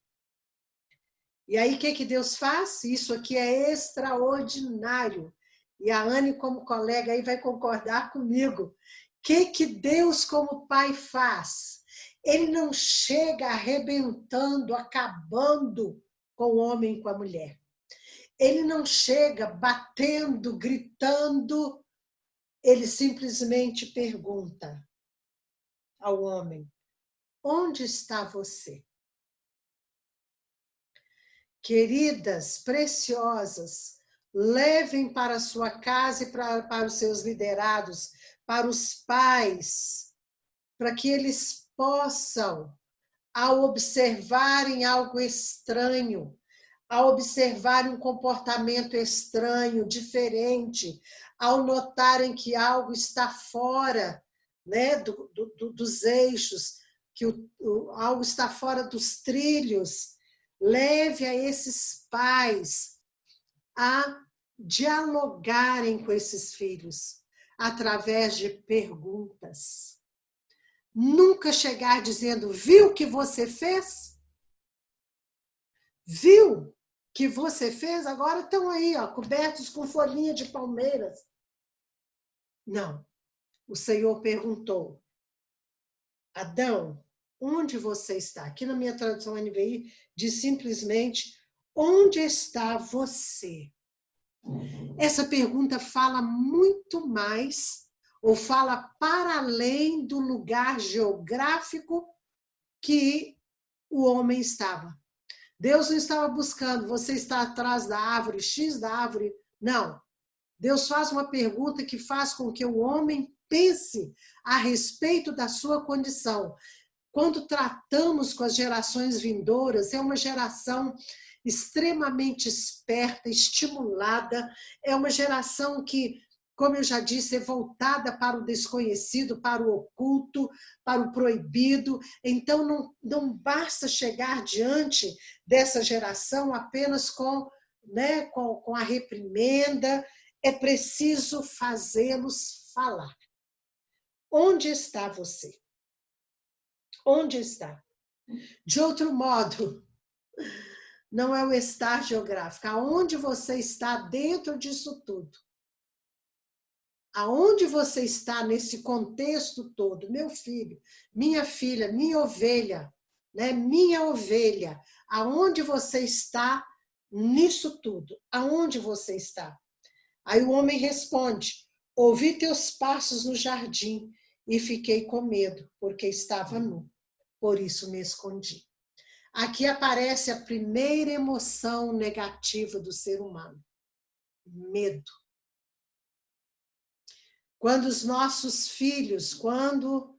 E aí, o que Deus faz? Isso aqui é extraordinário. E a Anne, como colega, aí vai concordar comigo. O que Deus, como pai, faz? Ele não chega arrebentando, acabando com o homem e com a mulher. Ele não chega batendo, gritando. Ele simplesmente pergunta ao homem: onde está você? Queridas, preciosas, levem para a sua casa e para os seus liderados, para os pais, para que eles possam, ao observarem algo estranho, ao observarem um comportamento estranho, diferente, ao notarem que algo está fora, né, dos eixos, que algo está fora dos trilhos, leve a esses pais a dialogarem com esses filhos através de perguntas. Nunca chegar dizendo: viu o que você fez? Viu que você fez? Agora estão aí, ó, cobertos com folhinha de palmeiras. Não. O Senhor perguntou: Adão, onde você está? Aqui na minha tradução NVI diz simplesmente: onde está você? Essa pergunta fala muito mais, ou fala para além do lugar geográfico que o homem estava. Deus não estava buscando: você está atrás da árvore X, da árvore... Não. Deus faz uma pergunta que faz com que o homem pense a respeito da sua condição. Quando tratamos com as gerações vindouras, é uma geração extremamente esperta, estimulada, é uma geração que, como eu já disse, é voltada para o desconhecido, para o oculto, para o proibido. Então, não basta chegar diante dessa geração apenas com a reprimenda, é preciso fazê-los falar. Onde está você? Onde está? De outro modo, não é o estar geográfico. Aonde você está dentro disso tudo? Aonde você está nesse contexto todo? Meu filho, minha filha, minha ovelha, né? Minha ovelha. Aonde você está nisso tudo? Aonde você está? Aí o homem responde: ouvi teus passos no jardim e fiquei com medo, porque estava nu. Por isso me escondi. Aqui aparece a primeira emoção negativa do ser humano: medo. Quando os nossos filhos, quando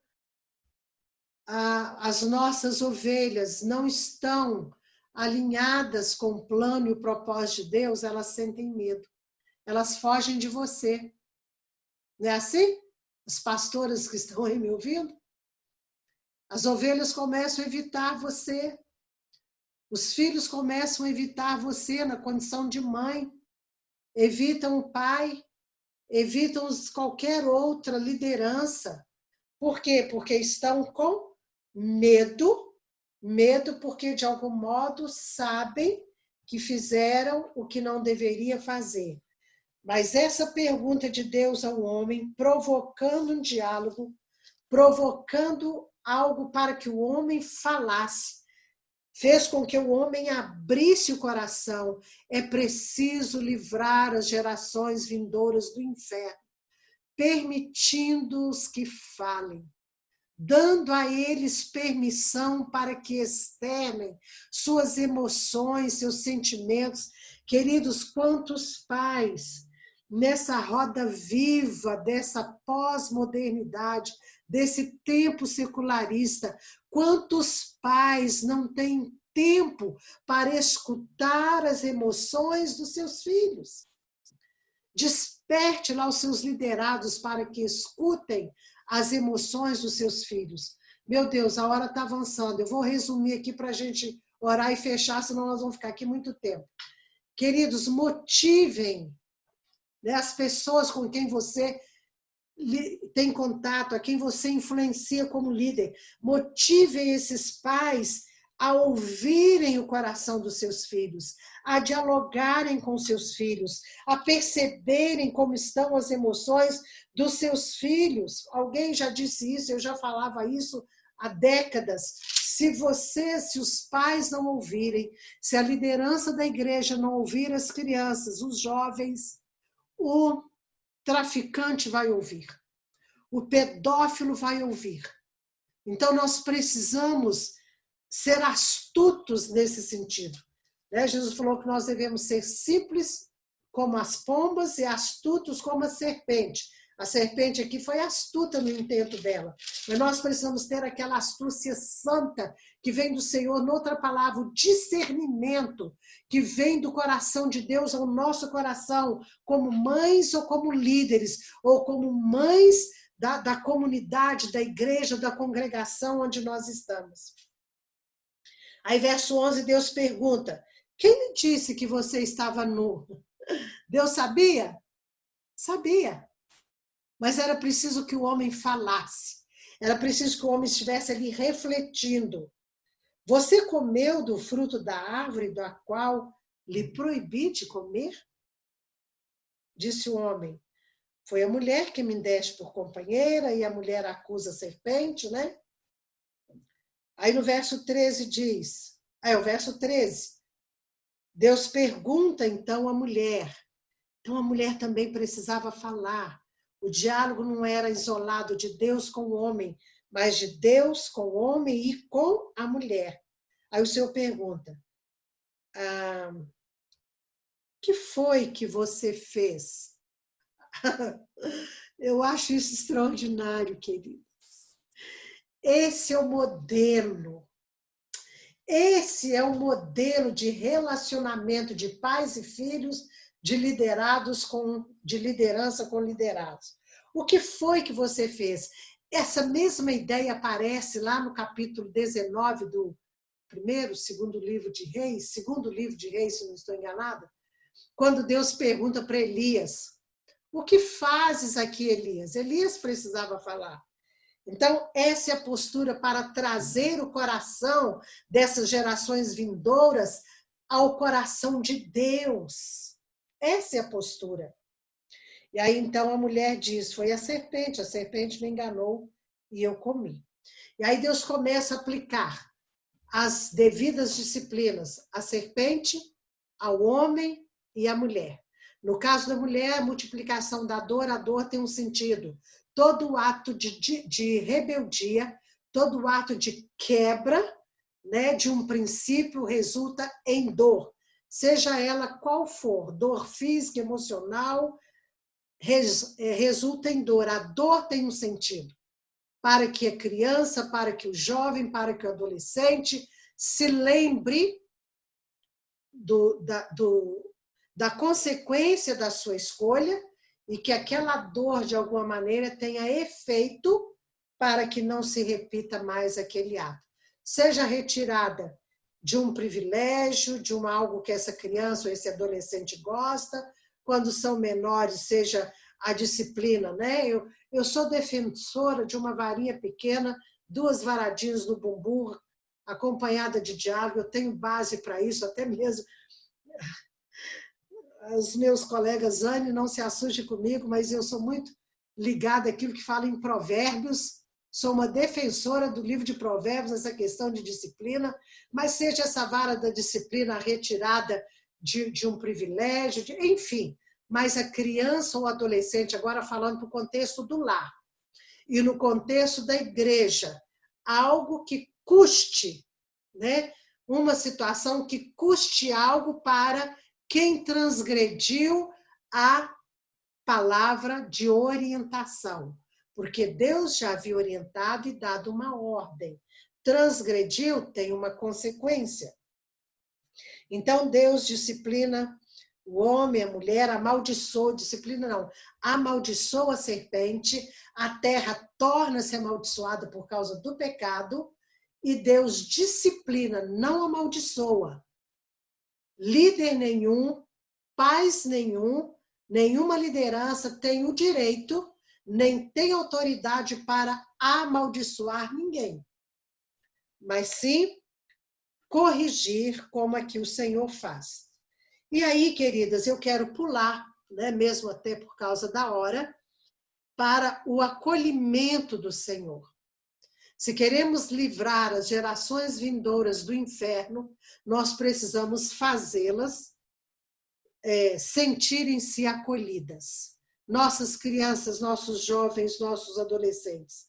as nossas ovelhas não estão alinhadas com o plano e o propósito de Deus, elas sentem medo. Elas fogem de você. Não é assim? As pastoras que estão aí me ouvindo? As ovelhas começam a evitar você. Os filhos começam a evitar você na condição de mãe. Evitam o pai. Evitam qualquer outra liderança. Por quê? Porque estão com medo. Medo porque, de algum modo, sabem que fizeram o que não deveria fazer. Mas essa pergunta de Deus ao homem, provocando um diálogo, provocando algo para que o homem falasse, fez com que o homem abrisse o coração. É preciso livrar as gerações vindouras do inferno, permitindo-os que falem, dando a eles permissão para que externem suas emoções, seus sentimentos. Queridos, quantos pais nessa roda viva dessa pós-modernidade, desse tempo secularista, quantos pais não têm tempo para escutar as emoções dos seus filhos? Desperte lá os seus liderados para que escutem as emoções dos seus filhos. Meu Deus, a hora está avançando. Eu vou resumir aqui para a gente orar e fechar, senão nós vamos ficar aqui muito tempo. Queridos, motivem, né, as pessoas com quem você tem contato, a quem você influencia como líder. Motivem esses pais a ouvirem o coração dos seus filhos, a dialogarem com seus filhos, a perceberem como estão as emoções dos seus filhos. Alguém já disse isso, eu já falava isso há décadas. Se os pais não ouvirem, se a liderança da igreja não ouvir as crianças, os jovens, o traficante vai ouvir, o pedófilo vai ouvir. Então, nós precisamos ser astutos nesse sentido. Jesus falou que nós devemos ser simples como as pombas e astutos como a serpente. A serpente aqui foi astuta no intento dela. Mas nós precisamos ter aquela astúcia santa que vem do Senhor, noutra palavra, o discernimento, que vem do coração de Deus ao nosso coração, como mães ou como líderes, ou como mães da comunidade, da igreja, da congregação onde nós estamos. Aí, verso 11, Deus pergunta, quem lhe disse que você estava nu? Deus sabia? Sabia. Mas era preciso que o homem falasse. Era preciso que o homem estivesse ali refletindo. Você comeu do fruto da árvore da qual lhe proibi de comer? Disse o homem. Foi a mulher que me deste por companheira, e a mulher acusa a serpente, né? Aí no verso 13 diz, o verso 13, Deus pergunta então à mulher. Então a mulher também precisava falar. O diálogo não era isolado de Deus com o homem, mas de Deus com o homem e com a mulher. Aí o Senhor pergunta, que foi que você fez? Eu acho isso extraordinário, queridos. Esse é o modelo. Esse é o modelo de relacionamento de pais e filhos, de liderança com liderados. O que foi que você fez? Essa mesma ideia aparece lá no capítulo 19 do segundo livro de Reis, se não estou enganada, quando Deus pergunta para Elias, o que fazes aqui, Elias? Elias precisava falar. Então, essa é a postura para trazer o coração dessas gerações vindouras ao coração de Deus. Essa é a postura. E aí, então, a mulher diz, foi a serpente me enganou e eu comi. E aí Deus começa a aplicar as devidas disciplinas à serpente, ao homem e à mulher. No caso da mulher, a multiplicação da dor, a dor tem um sentido. Todo ato de rebeldia, todo ato de quebra, né, de um princípio resulta em dor. Seja ela qual for, dor física, emocional, resulta em dor. A dor tem um sentido. Para que a criança, para que o jovem, para que o adolescente se lembre da consequência da sua escolha e que aquela dor, de alguma maneira, tenha efeito para que não se repita mais aquele ato. Seja retirada de um privilégio, de algo que essa criança ou esse adolescente gosta, quando são menores, seja a disciplina, né? Eu sou defensora de uma varinha pequena, 2 varadinhas no bumbum, acompanhada de diálogo, eu tenho base para isso, até mesmo os meus colegas, Anne, não se assuste comigo, mas eu sou muito ligada àquilo que fala em provérbios, sou uma defensora do livro de provérbios, essa questão de disciplina, mas seja essa vara da disciplina retirada de um privilégio, enfim, mas a criança ou adolescente, agora falando para o contexto do lar, e no contexto da igreja, algo que custe, né? Uma situação que custe algo para quem transgrediu a palavra de orientação, porque Deus já havia orientado e dado uma ordem. Transgrediu, tem uma consequência. Então, Deus disciplina o homem, a mulher, amaldiçoa, disciplina não, amaldiçoa a serpente, a terra torna-se amaldiçoada por causa do pecado, e Deus disciplina, não amaldiçoa. Líder nenhum, pais nenhuma liderança tem o direito, nem tem autoridade para amaldiçoar ninguém. Mas sim, corrigir como aqui o Senhor faz. E aí, queridas, eu quero pular, né, mesmo até por causa da hora, para o acolhimento do Senhor. Se queremos livrar as gerações vindouras do inferno, nós precisamos fazê-las sentirem-se acolhidas. Nossas crianças, nossos jovens, nossos adolescentes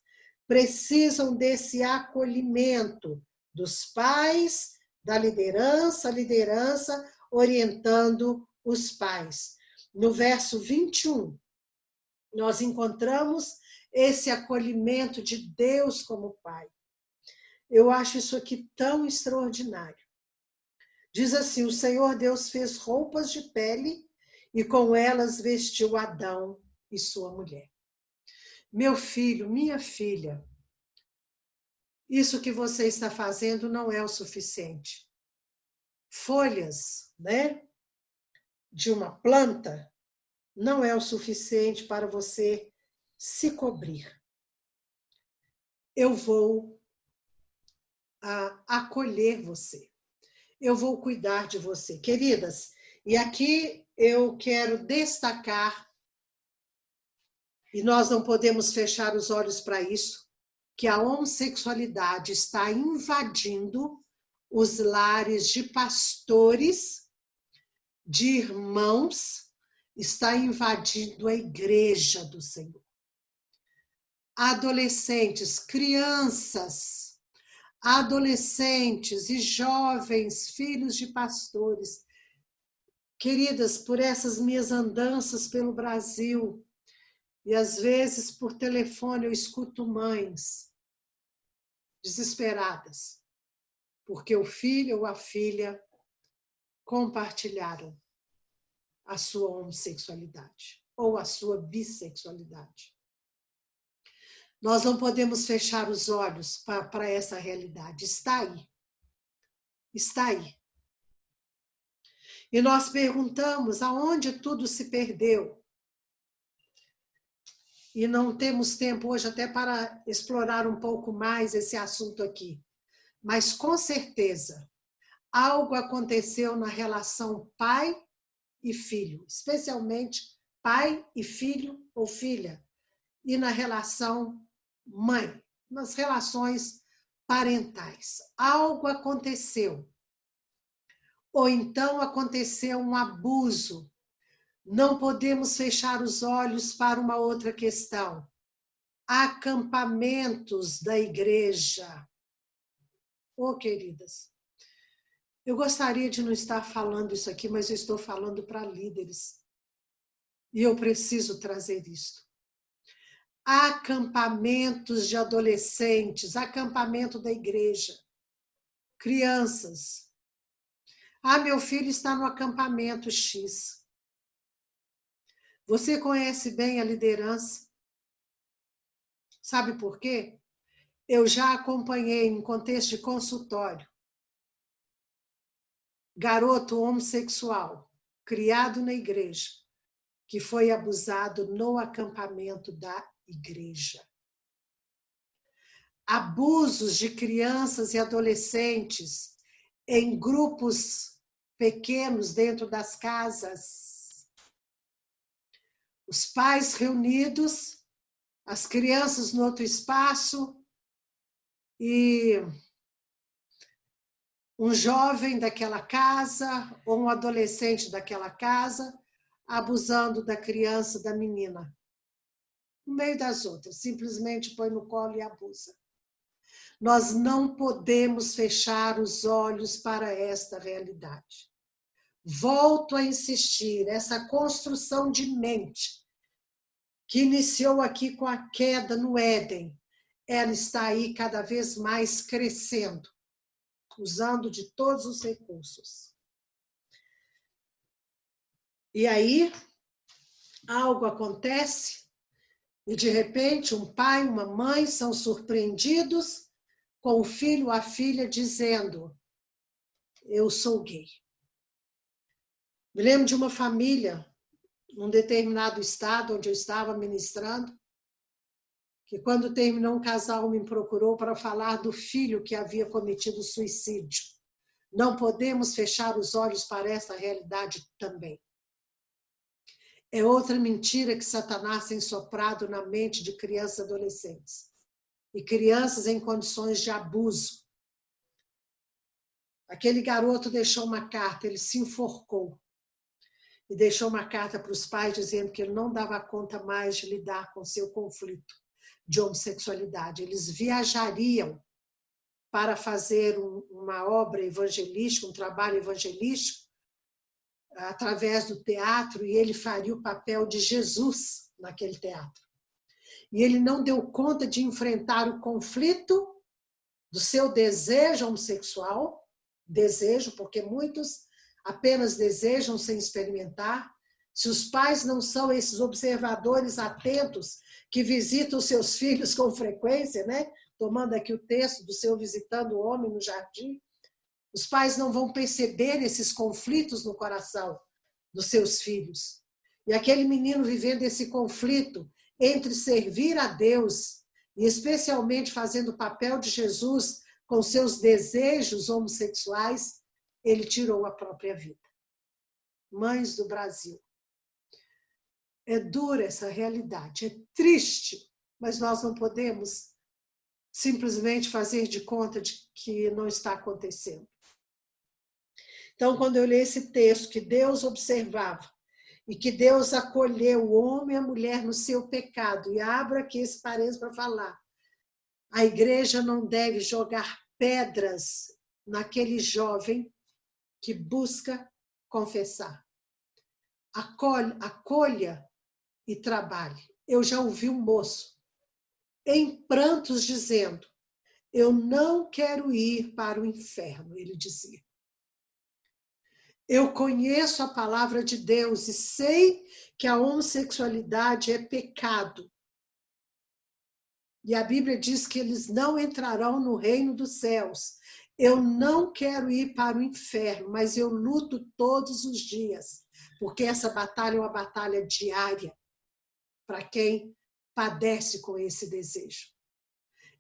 precisam desse acolhimento dos pais, da liderança orientando os pais. No verso 21, nós encontramos esse acolhimento de Deus como Pai. Eu acho isso aqui tão extraordinário. Diz assim: o Senhor Deus fez roupas de pele e com elas vestiu Adão e sua mulher. Meu filho, minha filha, isso que você está fazendo não é o suficiente. Folhas, né, de uma planta não é o suficiente para você se cobrir. Eu vou acolher você. Eu vou cuidar de você. Queridas, e aqui eu quero destacar, e nós não podemos fechar os olhos para isso, que a homossexualidade está invadindo os lares de pastores, de irmãos, está invadindo a igreja do Senhor. Adolescentes, crianças, adolescentes e jovens, filhos de pastores. Queridas, por essas minhas andanças pelo Brasil, e às vezes por telefone eu escuto mães desesperadas, porque o filho ou a filha compartilharam a sua homossexualidade ou a sua bissexualidade. Nós não podemos fechar os olhos para essa realidade. Está aí. Está aí. E nós perguntamos aonde tudo se perdeu. E não temos tempo hoje até para explorar um pouco mais esse assunto aqui. Mas, com certeza, algo aconteceu na relação pai e filho, especialmente pai e filho ou filha, e na relação mãe, nas relações parentais. Algo aconteceu. Ou então aconteceu um abuso. Não podemos fechar os olhos para uma outra questão. Acampamentos da igreja. Oh, queridas, eu gostaria de não estar falando isso aqui, mas eu estou falando para líderes. E eu preciso trazer isso. Acampamentos de adolescentes, acampamento da igreja. Crianças. Ah, meu filho está no acampamento X. Você conhece bem a liderança? Sabe por quê? Eu já acompanhei em contexto de consultório garoto homossexual, criado na igreja, que foi abusado no acampamento da igreja. Abusos de crianças e adolescentes em grupos pequenos dentro das casas. Os pais reunidos, as crianças no outro espaço e um jovem daquela casa ou um adolescente daquela casa abusando da criança, da menina. No meio das outras, simplesmente põe no colo e abusa. Nós não podemos fechar os olhos para esta realidade. Volto a insistir, essa construção de mente que iniciou aqui com a queda no Éden, ela está aí cada vez mais crescendo, usando de todos os recursos. E aí, algo acontece e, de repente, um pai e uma mãe são surpreendidos com o filho ou a filha dizendo: eu sou gay. Me lembro de uma família, num determinado estado onde eu estava ministrando, que quando terminou um casal me procurou para falar do filho que havia cometido suicídio. Não podemos fechar os olhos para essa realidade também. É outra mentira que Satanás tem soprado na mente de crianças e adolescentes. e crianças em condições de abuso. Aquele garoto deixou uma carta, ele se enforcou e deixou uma carta para os pais dizendo que ele não dava conta mais de lidar com seu conflito de homossexualidade. Eles viajariam para fazer uma obra evangelística, um trabalho evangelístico, através do teatro, e ele faria o papel de Jesus naquele teatro. E ele não deu conta de enfrentar o conflito do seu desejo homossexual, porque muitos apenas desejam sem experimentar. Se os pais não são esses observadores atentos que visitam os seus filhos com frequência, né? Tomando aqui o texto do seu visitando o homem no jardim, os pais não vão perceber esses conflitos no coração dos seus filhos. E aquele menino vivendo esse conflito entre servir a Deus e especialmente fazendo o papel de Jesus com seus desejos homossexuais, ele tirou a própria vida. Mães do Brasil. É dura essa realidade, é triste, mas nós não podemos simplesmente fazer de conta de que não está acontecendo. Então, quando eu li esse texto, que Deus observava e que Deus acolheu o homem e a mulher no seu pecado, e abro aqui esse parênteses para falar, a igreja não deve jogar pedras naquele jovem que busca confessar. Acolha e trabalhe. Eu já ouvi um moço em prantos dizendo: eu não quero ir para o inferno, ele dizia. Eu conheço a palavra de Deus e sei que a homossexualidade é pecado. E a Bíblia diz que eles não entrarão no reino dos céus. Eu não quero ir para o inferno, mas eu luto todos os dias, porque essa batalha é uma batalha diária para quem padece com esse desejo.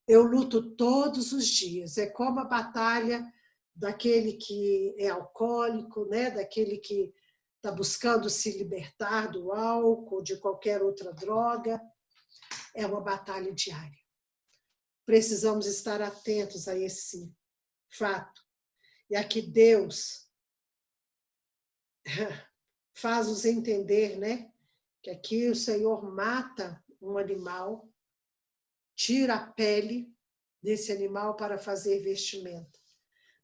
Eu luto todos os dias. É como a batalha daquele que é alcoólico, né? Daquele que está buscando se libertar do álcool, de qualquer outra droga. É uma batalha diária. Precisamos estar atentos a esse fato. E aqui Deus faz-nos entender, né? Que aqui o Senhor mata um animal, tira a pele desse animal para fazer vestimenta.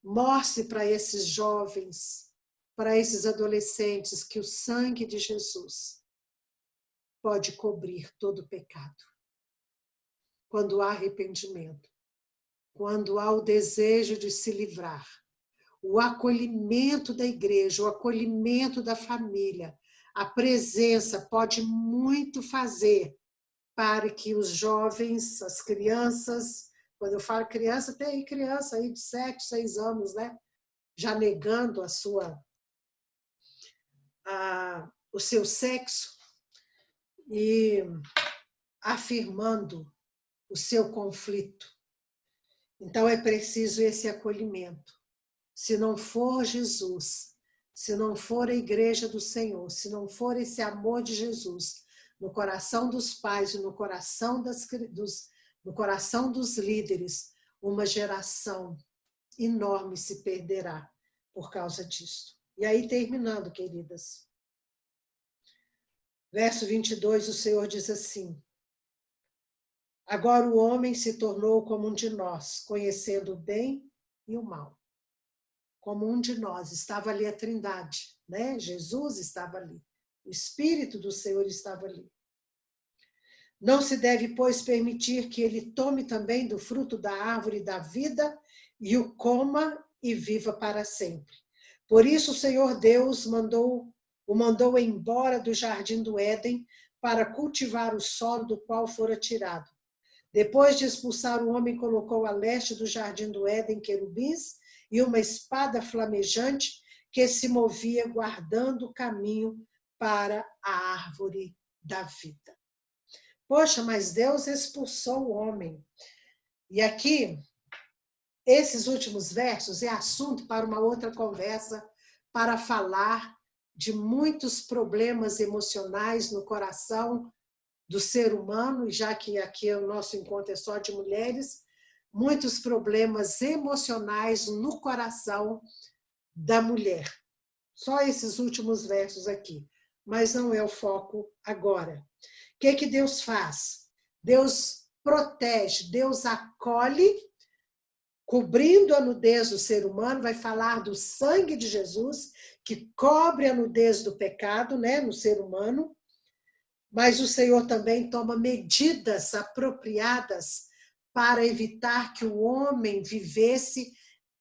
Mostre para esses jovens, para esses adolescentes, que o sangue de Jesus pode cobrir todo o pecado. Quando há arrependimento, quando há o desejo de se livrar, o acolhimento da igreja, o acolhimento da família, a presença pode muito fazer para que os jovens, as crianças, quando eu falo criança, tem aí criança aí de 7, 6 anos, né? Já negando o seu sexo e afirmando o seu conflito. Então é preciso esse acolhimento. Se não for Jesus, se não for a igreja do Senhor, se não for esse amor de Jesus no coração dos pais e no coração dos líderes, uma geração enorme se perderá por causa disso. E aí, terminando, queridas. Verso 22, o Senhor diz assim: agora o homem se tornou como um de nós, conhecendo o bem e o mal. Como um de nós. Estava ali a Trindade, né? Jesus estava ali. O Espírito do Senhor estava ali. Não se deve, pois, permitir que ele tome também do fruto da árvore da vida e o coma e viva para sempre. Por isso o Senhor Deus o mandou embora do jardim do Éden para cultivar o solo do qual fora tirado. Depois de expulsar o homem, colocou a leste do jardim do Éden querubins e uma espada flamejante que se movia guardando o caminho para a árvore da vida. Poxa, mas Deus expulsou o homem. E aqui, esses últimos versos é assunto para uma outra conversa, para falar de muitos problemas emocionais no coração do ser humano, e já que aqui o nosso encontro é só de mulheres, muitos problemas emocionais no coração da mulher. Só esses últimos versos aqui, mas não é o foco agora. O que Deus faz? Deus protege, Deus acolhe, cobrindo a nudez do ser humano, vai falar do sangue de Jesus, que cobre a nudez do pecado, né, no ser humano, mas o Senhor também toma medidas apropriadas para evitar que o homem vivesse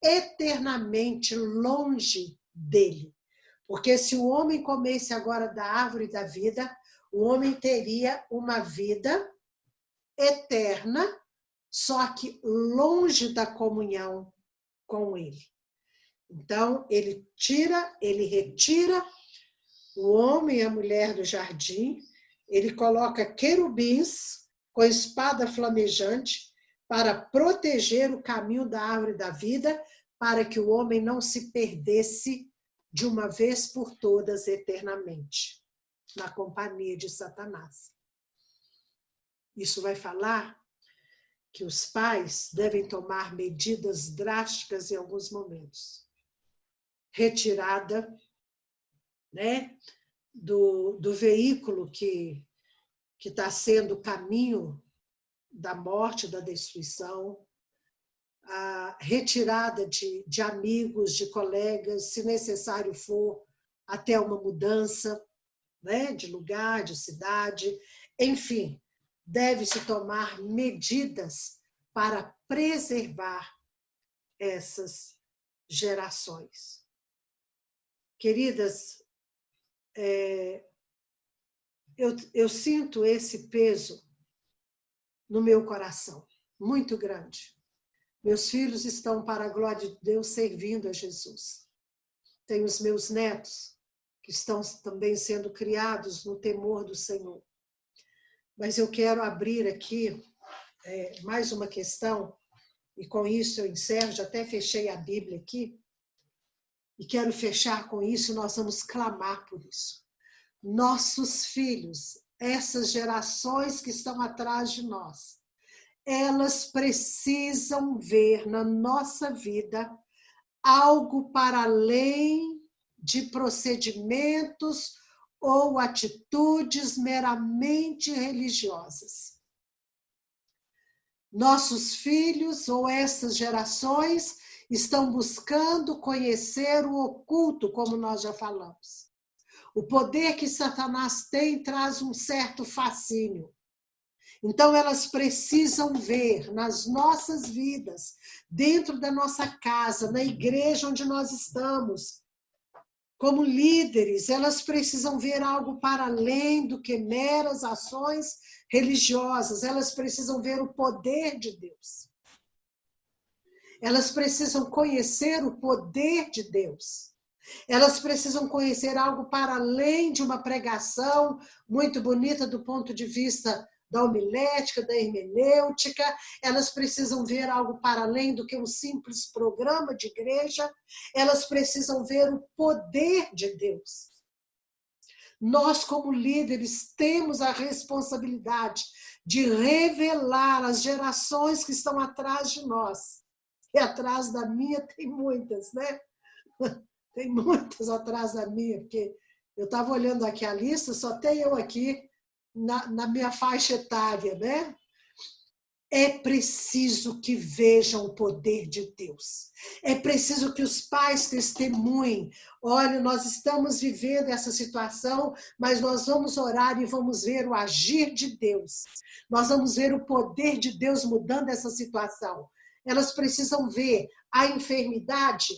eternamente longe dele. Porque se o homem comesse agora da árvore da vida, o homem teria uma vida eterna, só que longe da comunhão com ele. Então, ele retira o homem e a mulher do jardim, ele coloca querubins com espada flamejante para proteger o caminho da árvore da vida, para que o homem não se perdesse de uma vez por todas eternamente, na companhia de Satanás. Isso vai falar que os pais devem tomar medidas drásticas em alguns momentos. Retirada, né, do veículo que está sendo o caminho da morte, da destruição, a retirada de amigos, de colegas, se necessário for, até uma mudança, né, de lugar, de cidade, enfim, deve-se tomar medidas para preservar essas gerações. Queridas, eu sinto esse peso no meu coração, muito grande. Meus filhos estão, para a glória de Deus, servindo a Jesus. Tenho os meus netos, que estão também sendo criados no temor do Senhor. Mas eu quero abrir aqui mais uma questão, e com isso eu encerro, já até fechei a Bíblia aqui, e quero fechar com isso, e nós vamos clamar por isso. Nossos filhos, essas gerações que estão atrás de nós, elas precisam ver na nossa vida algo para além de procedimentos ou atitudes meramente religiosas. Nossos filhos ou essas gerações estão buscando conhecer o oculto, como nós já falamos. O poder que Satanás tem traz um certo fascínio. Então, elas precisam ver nas nossas vidas, dentro da nossa casa, na igreja onde nós estamos, como líderes, elas precisam ver algo para além do que meras ações religiosas. Elas precisam ver o poder de Deus. Elas precisam conhecer o poder de Deus. Elas precisam conhecer algo para além de uma pregação muito bonita do ponto de vista da homilética, da hermenêutica. Elas precisam ver algo para além do que um simples programa de igreja. Elas precisam ver o poder de Deus. Nós, como líderes, temos a responsabilidade de revelar as gerações que estão atrás de nós. E atrás da minha tem muitas, né? Tem muitas atrás da minha, porque eu estava olhando aqui a lista, só tem eu aqui na minha faixa etária, né? É preciso que vejam o poder de Deus. É preciso que os pais testemunhem. Olha, nós estamos vivendo essa situação, mas nós vamos orar e vamos ver o agir de Deus. Nós vamos ver o poder de Deus mudando essa situação. Elas precisam ver a enfermidade.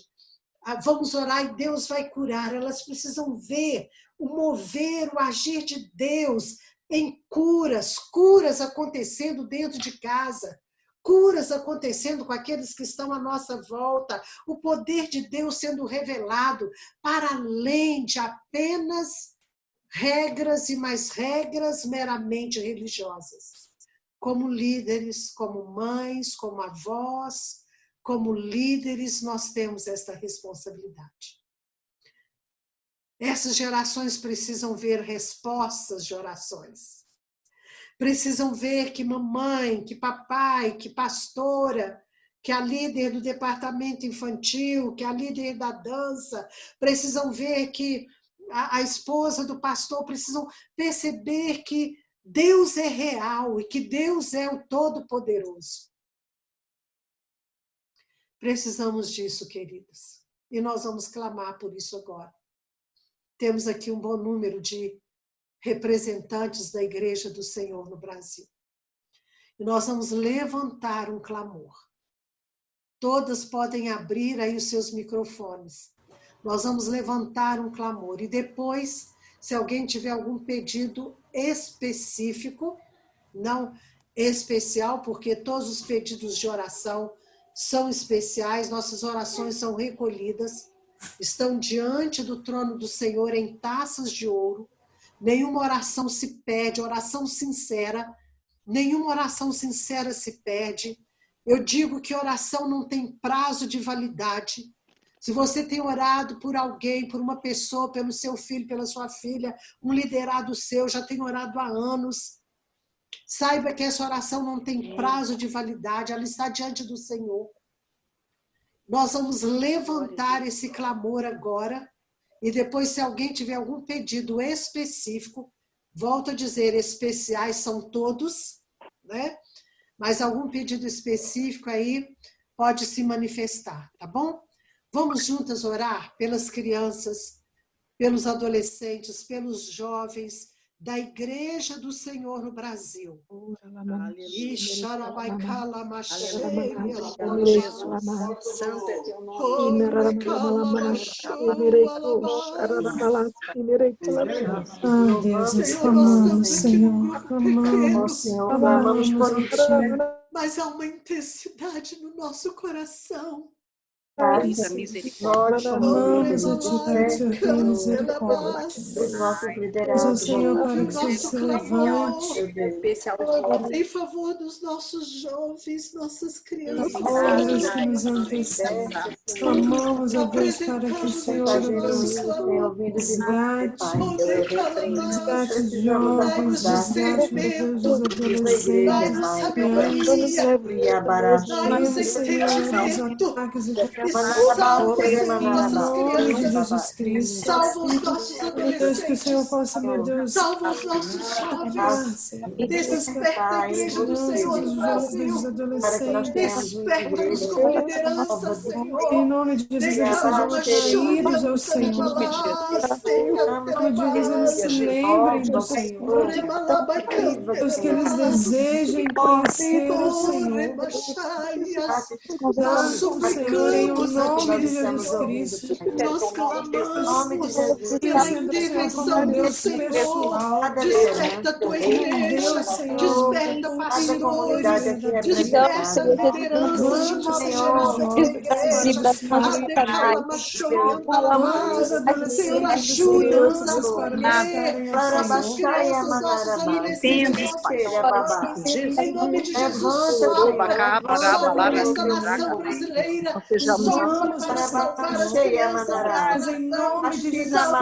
Vamos orar e Deus vai curar. Elas precisam ver o mover, o agir de Deus em curas acontecendo dentro de casa, curas acontecendo com aqueles que estão à nossa volta, o poder de Deus sendo revelado para além de apenas regras e mais regras meramente religiosas. Como líderes, como mães, como avós, como líderes, nós temos esta responsabilidade. Essas gerações precisam ver respostas de orações. precisam ver que mamãe, que papai, que pastora, que a líder do departamento infantil, que a líder da dança, precisam ver que a esposa do pastor, precisam perceber que Deus é real e que Deus é o Todo-Poderoso. Precisamos disso, queridas. E nós vamos clamar por isso agora. Temos aqui um bom número de representantes da Igreja do Senhor no Brasil. E nós vamos levantar um clamor. Todas podem abrir aí os seus microfones. Nós vamos levantar um clamor. E depois, se alguém tiver algum pedido específico, não especial, porque todos os pedidos de oração são especiais, nossas orações são recolhidas, estão diante do trono do Senhor em taças de ouro. Nenhuma oração se perde, oração sincera, nenhuma oração sincera se perde. Eu digo que oração não tem prazo de validade. Se você tem orado por alguém, por uma pessoa, pelo seu filho, pela sua filha, um liderado seu, já tem orado há anos, saiba que essa oração não tem prazo de validade, ela está diante do Senhor. Nós vamos levantar esse clamor agora, e depois, se alguém tiver algum pedido específico, volto a dizer, especiais são todos, né? Mas algum pedido específico aí pode se manifestar, tá bom? Vamos juntas orar pelas crianças, pelos adolescentes, pelos jovens da Igreja do Senhor no Brasil. Santo é teu nome. Deus, clamamos, Senhor, clamamos por Ti. Mas há uma intensidade no nosso coração. Misericórdia, clamamos a Ti para que o Senhor tenha misericórdia. Mas, Senhor, para que o Senhor se levante em favor dos nossos jovens, nossas crianças. Deus que nos antecede. Clamamos a Deus para que o Senhor resgate os jovens, resgate, meu Deus, os adolescentes, as crianças. Livre, Senhor, dos ataques e Salva em nome de Jesus Cristo. Salva os nossos adolescentes. Deus, que o Senhor possa, meu Deus, salva os nossos jovens. Desperta a Igreja do Senhor no Brasil. Desperta-nos como liderança, Senhor. Em nome de Jesus, eles sejam atraídos ao Senhor. Em nome de Jesus, eles se lembrem do Senhor. Deus, que eles desejem conhecer o Senhor. Dá-nos, Senhor, em nome de Jesus Cristo. Nós clamamos pela intervenção do Senhor. Desperta a tua igreja. Desperta pastores. Desperta lideranças de Senhor, ajuda-nos a ver nossas crianças, nossos adolescentes. Em nome de Jesus, esta nação brasileira sofre para salvar as crianças. Em nome de Jesus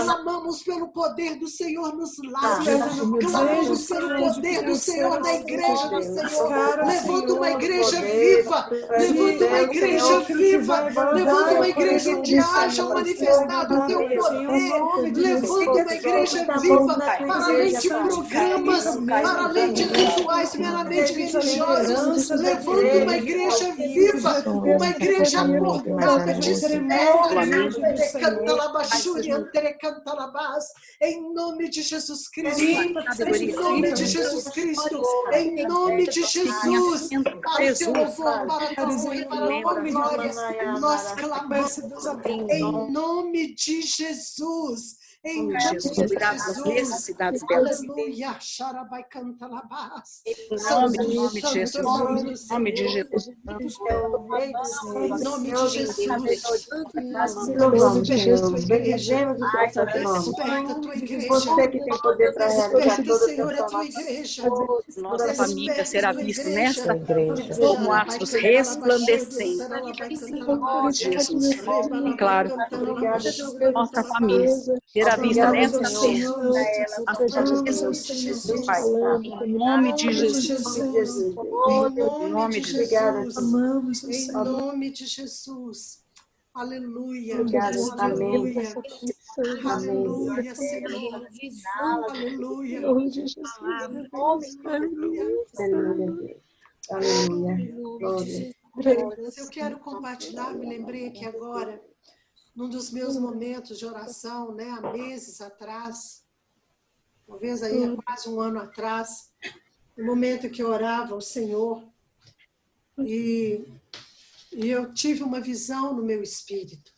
Clamamos pelo poder do Senhor nos lares. Clamamos pelo poder do Senhor na igreja do Senhor. Levanta uma igreja viva. Levanta uma igreja viva. Levanta uma igreja onde haja manifestado o teu poder. Levanta uma igreja viva para além de programas, para além de rituais meramente religiosos. Levanta uma igreja viva, uma igreja acordada, desperta. Em nome de Jesus Cristo, em nome de Jesus Cristo, em nome de Jesus, para o teu louvor, para a tua honra e para a tua glória, nós clamamos em nome de Jesus. Em nome de nome Jesus, de cuidar das Jesus. necessidades delas. Aleluia. Xarabai canta labás. Em Santo, nome de santo é Jesus, o nome do em nome de Senhor. Jesus. Em nome de Jesus. Te Desperta louvamos, a tua Senhor. igreja. Bendizemos o teu santo nome. Desperta a tua igreja. Você que tem poder para realizar Desperta, toda a Senhor, a tua transformação. igreja. Nossa família Desperta a será tua vista igreja. nesta igreja. como astros resplandecentes. Em nome de Jesus. Declaro, Obrigada, nossa família será vista Obrigada, nesta Senhor. terra, acima de Amamos, Jesus. Senhor. Pai, em nome de Amamos, Jesus. Jesus. Em Em nome nome de de Obrigada, Jesus. Senhor. Amamos, Em Senhor. nome de Jesus. Aleluia. Obrigada. Amém. Aleluia. Amém. Aleluia, Senhor. Aleluia. Aleluia. Aleluia. Glória. Se eu quero compartilhar, me lembrei aqui agora, num dos meus momentos de oração, né, há meses atrás, talvez aí há quase um ano atrás, no momento que eu orava ao Senhor, e eu tive uma visão no meu espírito.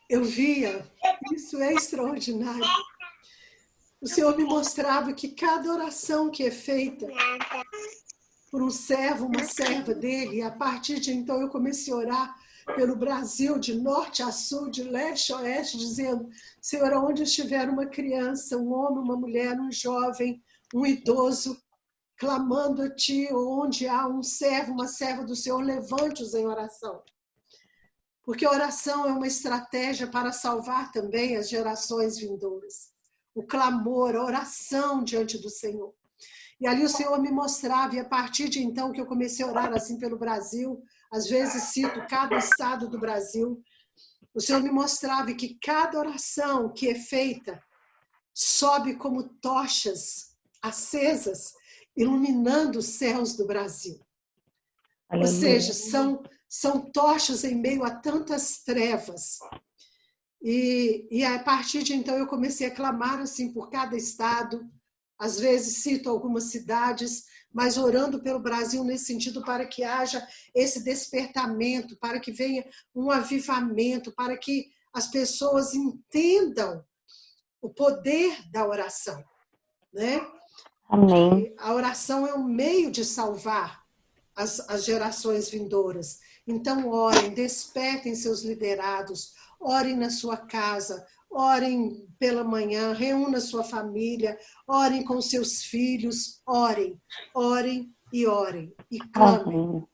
Eu via, isso é extraordinário, o Senhor me mostrava que cada oração que é feita por um servo, uma serva dele, e a partir de então eu comecei a orar pelo Brasil, de norte a sul, de leste a oeste, dizendo, Senhor, onde estiver uma criança, um homem, uma mulher, um jovem, um idoso, clamando a Ti, onde há um servo, uma serva do Senhor, levante-os em oração. Porque a oração é uma estratégia para salvar também as gerações vindouras. O clamor, a oração diante do Senhor. E ali o Senhor me mostrava, e a partir de então que eu comecei a orar assim pelo Brasil, às vezes cito cada estado do Brasil, o Senhor me mostrava que cada oração que é feita sobe como tochas acesas, iluminando os céus do Brasil. Ou seja, são tochas em meio a tantas trevas. E a partir de então eu comecei a clamar assim por cada estado, às vezes cito algumas cidades, mas orando pelo Brasil nesse sentido para que haja esse despertamento, para que venha um avivamento, para que as pessoas entendam o poder da oração, né? Amém. A oração é um meio de salvar as gerações vindouras. Então, orem, despertem seus liderados, orem na sua casa, orem pela manhã, reúna sua família, orem com seus filhos, orem e orem, e clamem.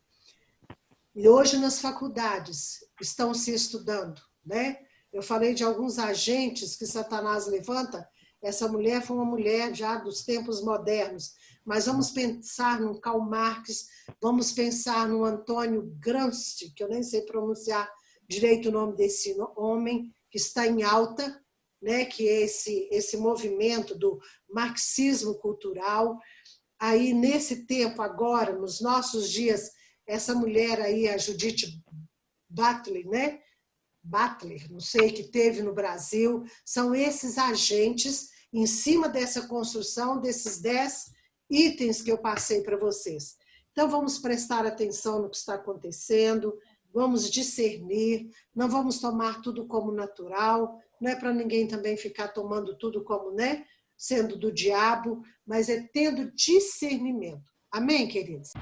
E hoje nas faculdades estão se estudando, né? Eu falei de alguns agentes que Satanás levanta. Essa mulher foi uma mulher já dos tempos modernos, mas vamos pensar no Karl Marx, vamos pensar no Antônio Gramsci, que eu nem sei pronunciar direito o nome desse homem, que está em alta, né, que é esse movimento do marxismo cultural. Aí, nesse tempo agora, nos nossos dias, essa mulher aí, a Judith Butler, né? Butler, não sei, que teve no Brasil, são esses agentes em cima dessa construção, desses 10 itens que eu passei para vocês. Então, vamos prestar atenção no que está acontecendo, vamos discernir, não vamos tomar tudo como natural, não é para ninguém também ficar tomando tudo como, né, sendo do diabo, mas é tendo discernimento. Amém, queridos?